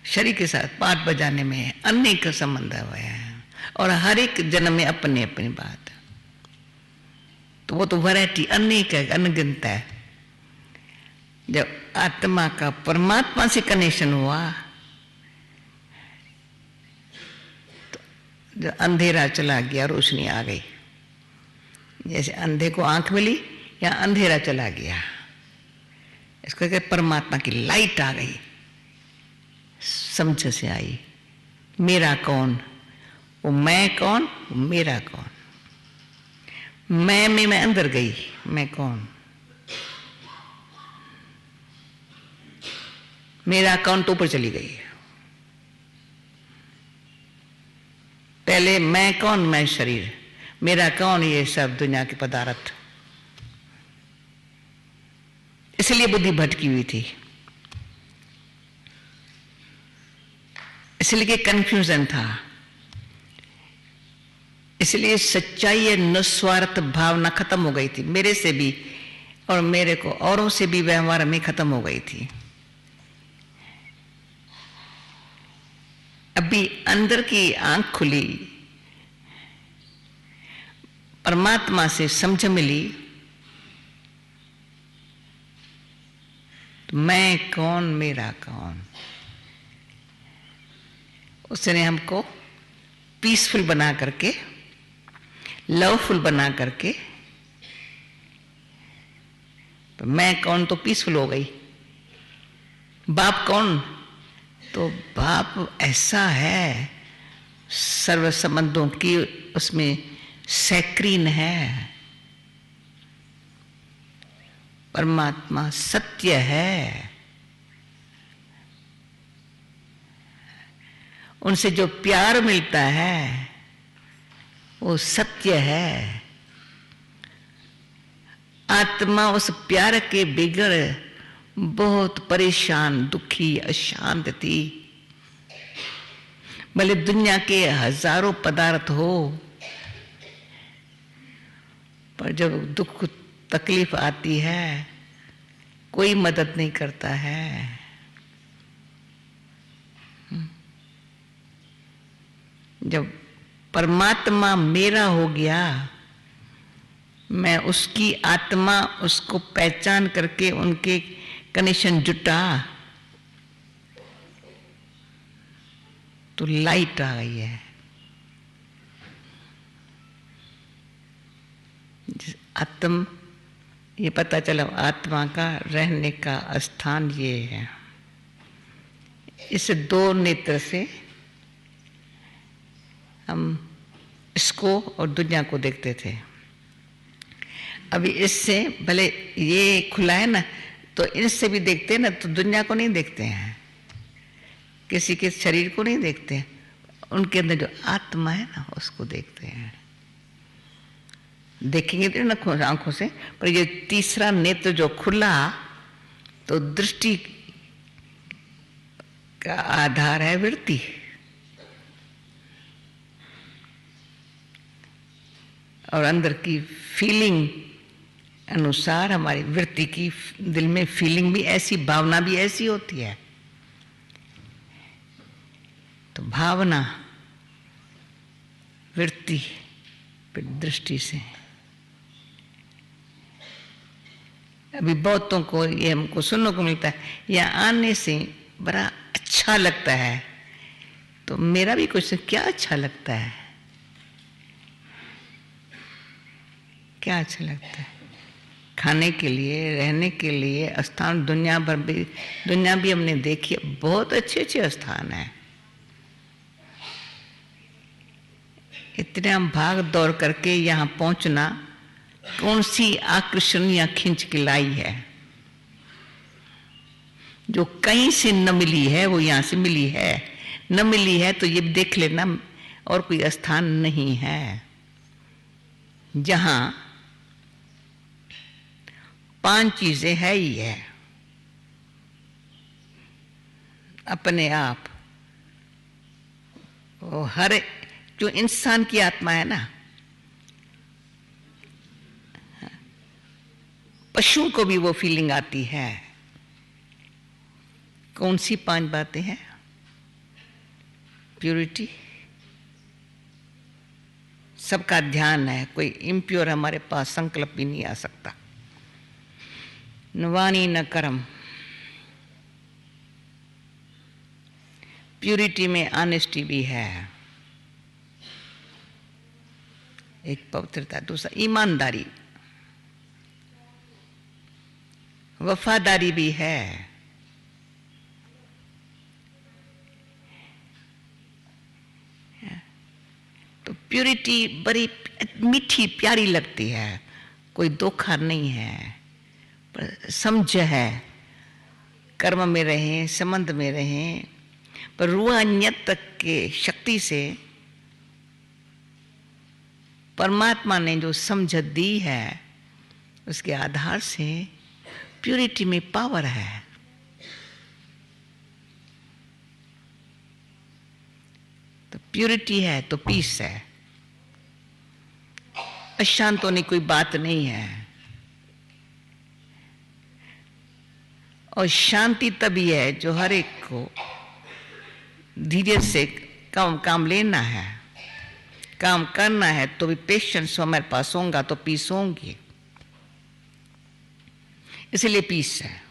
शरीर के साथ पाठ बजाने में अनेक संबंध हुए हैं, और हर एक जन्म में अपनी अपनी बात। तो वो तो वैरायटी अनेक है, अनगिनत है। जब आत्मा का परमात्मा से कनेक्शन हुआ तो जो अंधेरा चला गया, रोशनी आ गई। जैसे अंधे को आंख मिली या अंधेरा चला गया, इसको कहते परमात्मा की लाइट आ गई, समझ से आई। मेरा कौन, वो मैं कौन, वो मेरा कौन। मैं में मैं अंदर गई, मैं कौन, मेरा कौन तो ऊपर चली गई। पहले मैं कौन, मैं शरीर, मेरा कौन, ये सब दुनिया के पदार्थ। इसलिए बुद्धि भटकी हुई थी, इसलिए कंफ्यूजन था, इसलिए सच्चाई निस्वार्थ भावना खत्म हो गई थी। मेरे से भी और मेरे को औरों से भी व्यवहार में खत्म हो गई थी। अभी अंदर की आंख खुली, परमात्मा से समझ मिली, तो मैं कौन, मेरा कौन। उसने हमको पीसफुल बना करके, लवफुल बना करके, तो मैं कौन तो पीसफुल हो गई। बाप कौन, तो बाप ऐसा है सर्व संबंधों की उसमें सैक्रीन है। परमात्मा सत्य है। उनसे जो प्यार मिलता है वो सत्य है। आत्मा उस प्यार के बिगड़ बहुत परेशान, दुखी, अशांत थी। भले दुनिया के हजारों पदार्थ हो, पर जब दुख तकलीफ आती है कोई मदद नहीं करता है। जब परमात्मा मेरा हो गया, मैं उसकी आत्मा, उसको पहचान करके उनके कनेक्शन जुटा, तो लाइट आ गई है। आत्म, ये पता चला आत्मा का रहने का स्थान ये है। इस दो नेत्र से हम इसको और दुनिया को देखते थे। अभी इससे भले ये खुला है ना, तो इससे भी देखते हैं ना, तो दुनिया को नहीं देखते हैं, किसी के शरीर को नहीं देखते हैं, उनके अंदर जो आत्मा है ना उसको देखते हैं। देखेंगे तो ना आंखों से, पर ये तीसरा नेत्र जो खुला, तो दृष्टि का आधार है वृत्ति। और अंदर की फीलिंग अनुसार हमारी वृत्ति की, दिल में फीलिंग भी ऐसी, भावना भी ऐसी होती है। तो भावना, वृत्ति, फिर दृष्टि से। अभी बहुतों को ये हमको सुनने को मिलता है, या आने से बड़ा अच्छा लगता है। तो मेरा भी कुछ, क्या अच्छा लगता है, क्या अच्छा लगता है? खाने के लिए, रहने के लिए स्थान दुनिया भर भी, दुनिया भी हमने देखी है, बहुत अच्छे अच्छे स्थान है। इतना भाग दौड़ करके यहाँ पहुंचना कौन सी आकर्षण या खींच के लाई है? जो कहीं से न मिली है वो यहाँ से मिली है। न मिली है तो ये देख लेना, और कोई स्थान नहीं है जहां 5 चीजें है ही है। अपने आप, वो हर जो इंसान की आत्मा है ना, पशुओं को भी वो फीलिंग आती है। कौन सी 5 बातें हैं? प्योरिटी, सबका ध्यान है, कोई इम्प्योर हमारे पास संकल्प भी नहीं आ सकता। न वाणी न कर्म। प्योरिटी में ऑनेस्टी भी है, एक पवित्रता। दूसरा ईमानदारी, वफादारी भी है। तो प्योरिटी बड़ी मीठी प्यारी लगती है, कोई धोखा नहीं है, पर समझ है। कर्म में रहें, संबंध में रहें, पर रूहानियत तक के शक्ति से परमात्मा ने जो समझ दी है, उसके आधार से प्योरिटी में पावर है। तो प्योरिटी है तो पीस है। अशांत होने कोई बात नहीं है। और शांति तभी है जो हर एक को धीरे से काम लेना है, काम करना है, तो भी पेशेंस हमारे पास होगा तो पीस होंगी। इसलिए पीस है।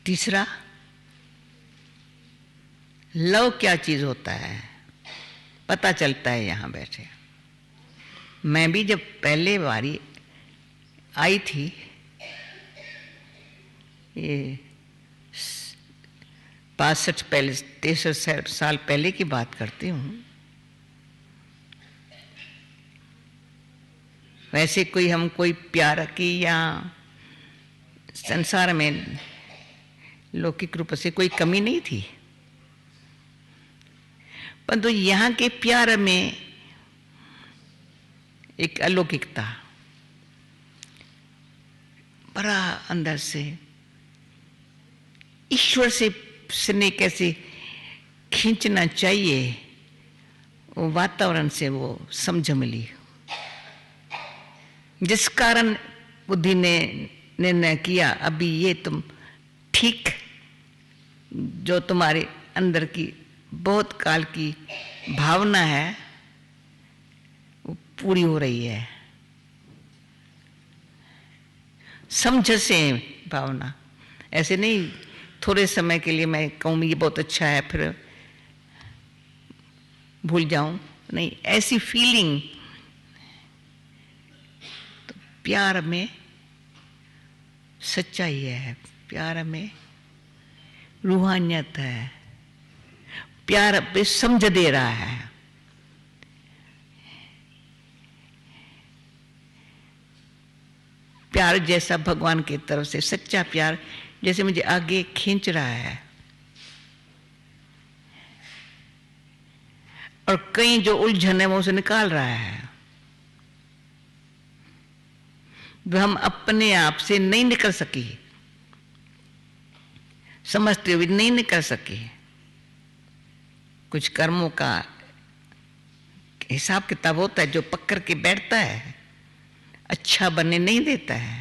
तीसरा, लव क्या चीज होता है पता चलता है यहां बैठे। मैं भी जब पहले बारी आई थी, ये 63 साल पहले की बात करती हूँ। वैसे कोई प्यार की या संसार में लौकिक रूप से कोई कमी नहीं थी, परंतु यहाँ के प्यार में एक अलौकिकता, बड़ा अंदर से ईश्वर से स्नेह कैसे खींचना चाहिए, वो वातावरण से वो समझ मिली, जिस कारण बुद्धि ने निर्णय किया अभी ये तुम ठीक, जो तुम्हारे अंदर की बहुत काल की भावना है वो पूरी हो रही है। समझ से भावना, ऐसे नहीं थोड़े समय के लिए मैं कहूँ ये बहुत अच्छा है फिर भूल जाऊं, नहीं, ऐसी फीलिंग। तो प्यार में सच्चाई है, प्यार में रूहानियत है, प्यार पे समझ दे रहा है। प्यार जैसा भगवान की तरफ से सच्चा प्यार जैसे मुझे आगे खींच रहा है, और कई जो उलझन है वो उसे निकाल रहा है। वो हम अपने आप से नहीं निकल सकी, समझते हुए नहीं निकल सके। कुछ कर्मों का हिसाब किताब होता है जो पकड़ के बैठता है, अच्छा बनने नहीं देता है।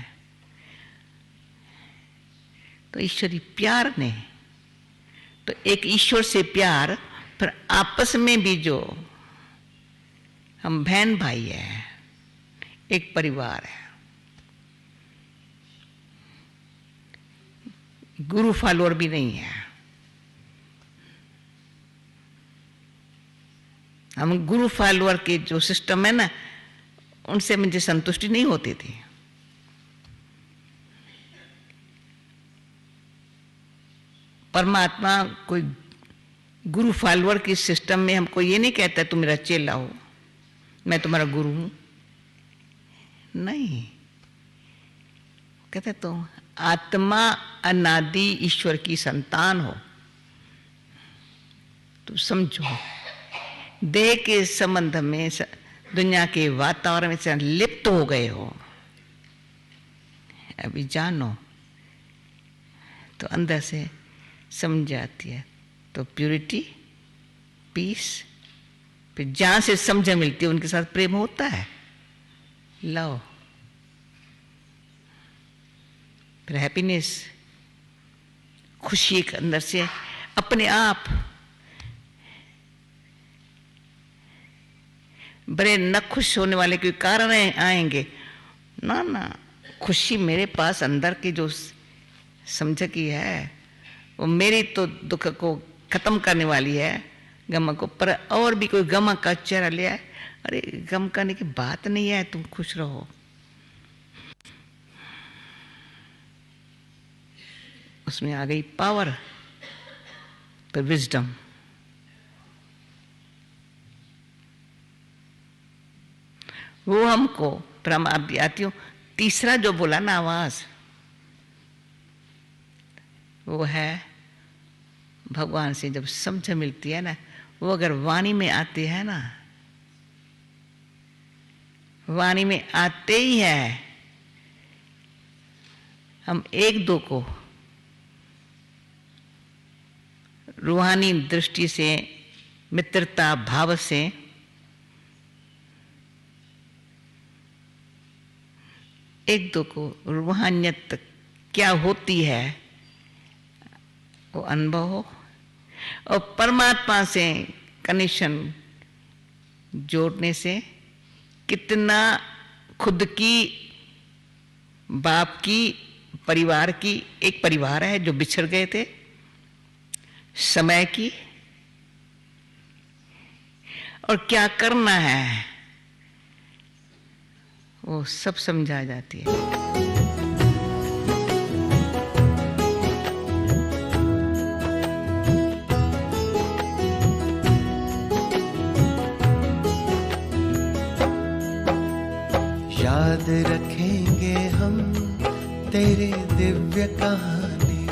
तो ईश्वरी प्यार ने, तो एक ईश्वर से प्यार, फिर आपस में भी जो हम बहन भाई है, एक परिवार है। गुरु फॉलोअर भी नहीं है। हम गुरु फॉलोअर के जो सिस्टम है ना, उनसे मुझे संतुष्टि नहीं होती थी। परमात्मा कोई गुरु फॉलोअर के सिस्टम में हमको ये नहीं कहता तुम मेरा चेला हो, मैं तुम्हारा गुरु हूं, नहीं। कहते तो आत्मा अनादि ईश्वर की संतान हो, तो समझो देह के संबंध में, दुनिया के वातावरण में से लिप्त हो गए हो, अभी जानो तो अंदर से समझ जाती है। तो प्यूरिटी, पीस, फिर जहां से समझ मिलती है उनके साथ प्रेम होता है, लव, फिर हैप्पीनेस, खुशी के अंदर से अपने आप। बड़े न खुश होने वाले कोई कारण आएंगे ना, ना, खुशी मेरे पास अंदर की जो समझ की है वो मेरी तो दुख को खत्म करने वाली है, गम को। पर और भी कोई गम का चेहरा ले आए, अरे गम करने की बात नहीं है, तुम खुश रहो। उसमें आ गई पावर, पर विजडम। वो हमको आती हूँ। तीसरा जो बोला ना आवाज, वो है भगवान से जब समझ मिलती है ना, वो अगर वाणी में आती है ना, वाणी में आते ही है हम एक दो को रूहानी दृष्टि से, मित्रता भाव से एक दो को रूहानियत क्या होती है वो अनुभव हो। और परमात्मा से कनेक्शन जोड़ने से कितना खुद की, बाप की, परिवार की, एक परिवार है जो बिछड़ गए थे, समय की, और क्या करना है वो सब समझा जाती है। याद रखेंगे हम तेरी दिव्य कहानी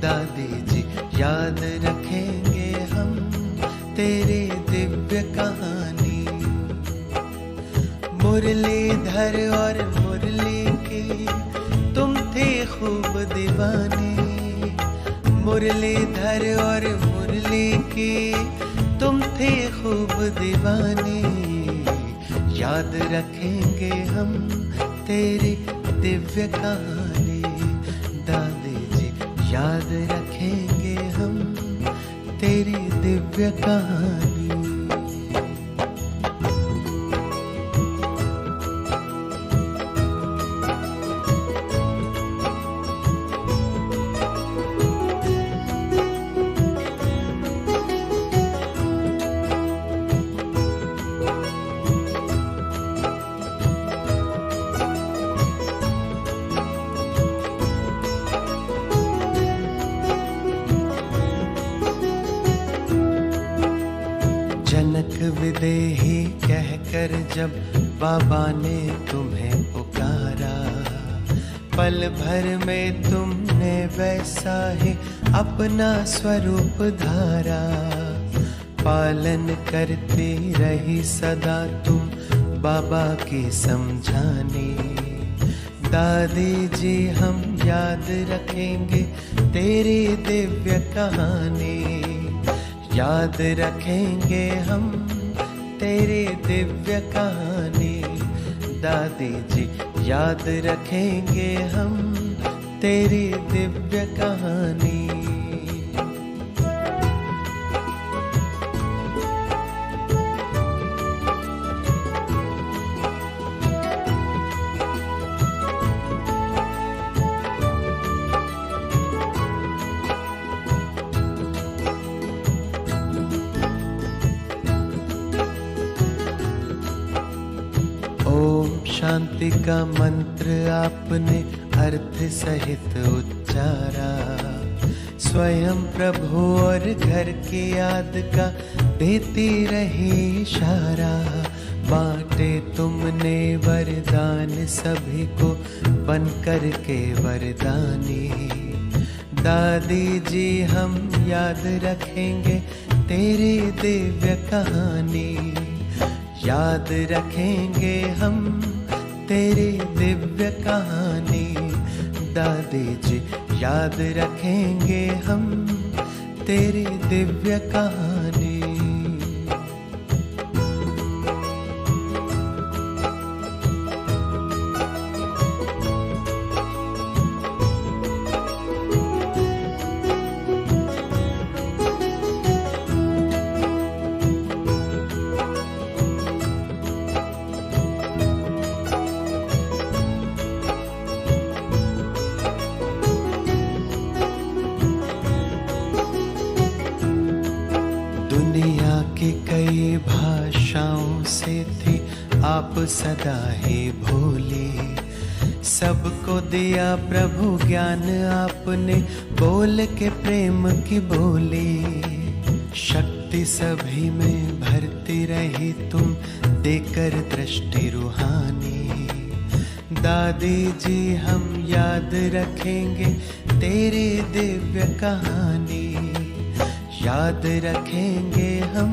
दादी जी, याद रखेंगे हम तेरी दिव्य कहानी। मुरलीधर और मुरली की तुम थे खूब दीवानी, मुरलीधर और मुरली की तुम थे खूब दीवानी। याद रखेंगे हम तेरी दिव्य कहानी दादी जी, याद रखेंगे हम तेरी दिव्य कहानी। जनक विदेही कहकर जब बाबा ने तुम्हें पुकारा, पल भर में तुमने वैसा ही अपना स्वरूप धारा। पालन करती रही सदा तुम बाबा की समझानी। दादी जी हम याद रखेंगे तेरी दिव्य कहानी, याद रखेंगे हम तेरी दिव्य कहानी दादी जी, याद रखेंगे हम तेरी दिव्य कहानी। शांति का मंत्र आपने अर्थ सहित उच्चारा। स्वयं प्रभु और घर की याद का देती रही इशारा। बांटे तुमने वरदान सभी को बन कर के वरदानी। दादी जी हम याद रखेंगे तेरी दिव्य कहानी, याद रखेंगे हम तेरी दिव्य कहानी दादी जी, याद रखेंगे हम तेरी दिव्य कहानी। दुनिया की कई भाषाओं से थी आप सदा ही भोली। सबको दिया प्रभु ज्ञान आपने, बोल के प्रेम की बोली। शक्ति सभी में भरती रही तुम, देकर दृष्टि रूहानी। दादी जी हम याद रखेंगे तेरी दिव्य कहानी, याद रखेंगे हम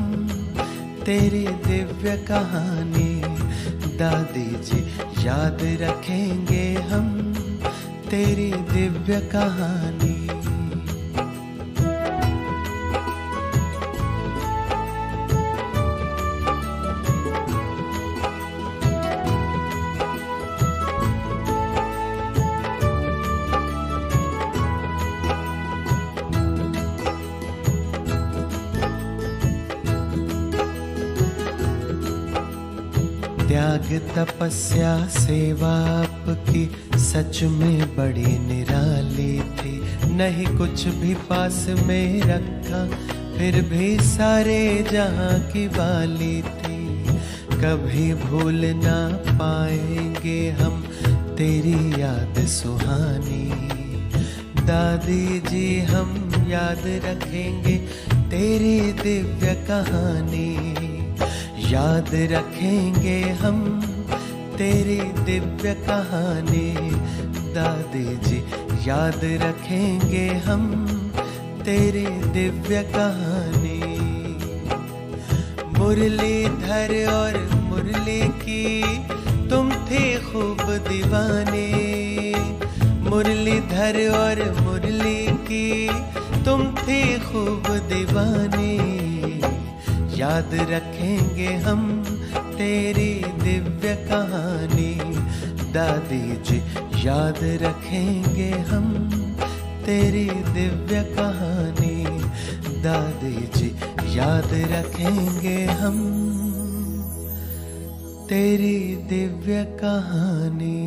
तेरी दिव्य कहानी दादी जी, याद रखेंगे हम तेरी दिव्य कहानी। त्याग तपस्या सेवा आपकी सच में बड़ी निराली थी। नहीं कुछ भी पास में रखा, फिर भी सारे जहां की वाली थी। कभी भूल ना पाएंगे हम तेरी याद सुहानी। दादी जी हम याद रखेंगे तेरी दिव्य कहानी। याद रखेंगे हम तेरी दिव्य कहानी। दादी जी याद रखेंगे हम तेरी दिव्य कहानी। मुरलीधर और मुरली की तुम थे खूब दीवाने। मुरलीधर और मुरली की तुम थे खूब दीवाने। याद रखेंगे हम तेरी दिव्य कहानी। दादी जी याद रखेंगे हम तेरी दिव्य कहानी। दादी जी याद रखेंगे हम तेरी दिव्य कहानी।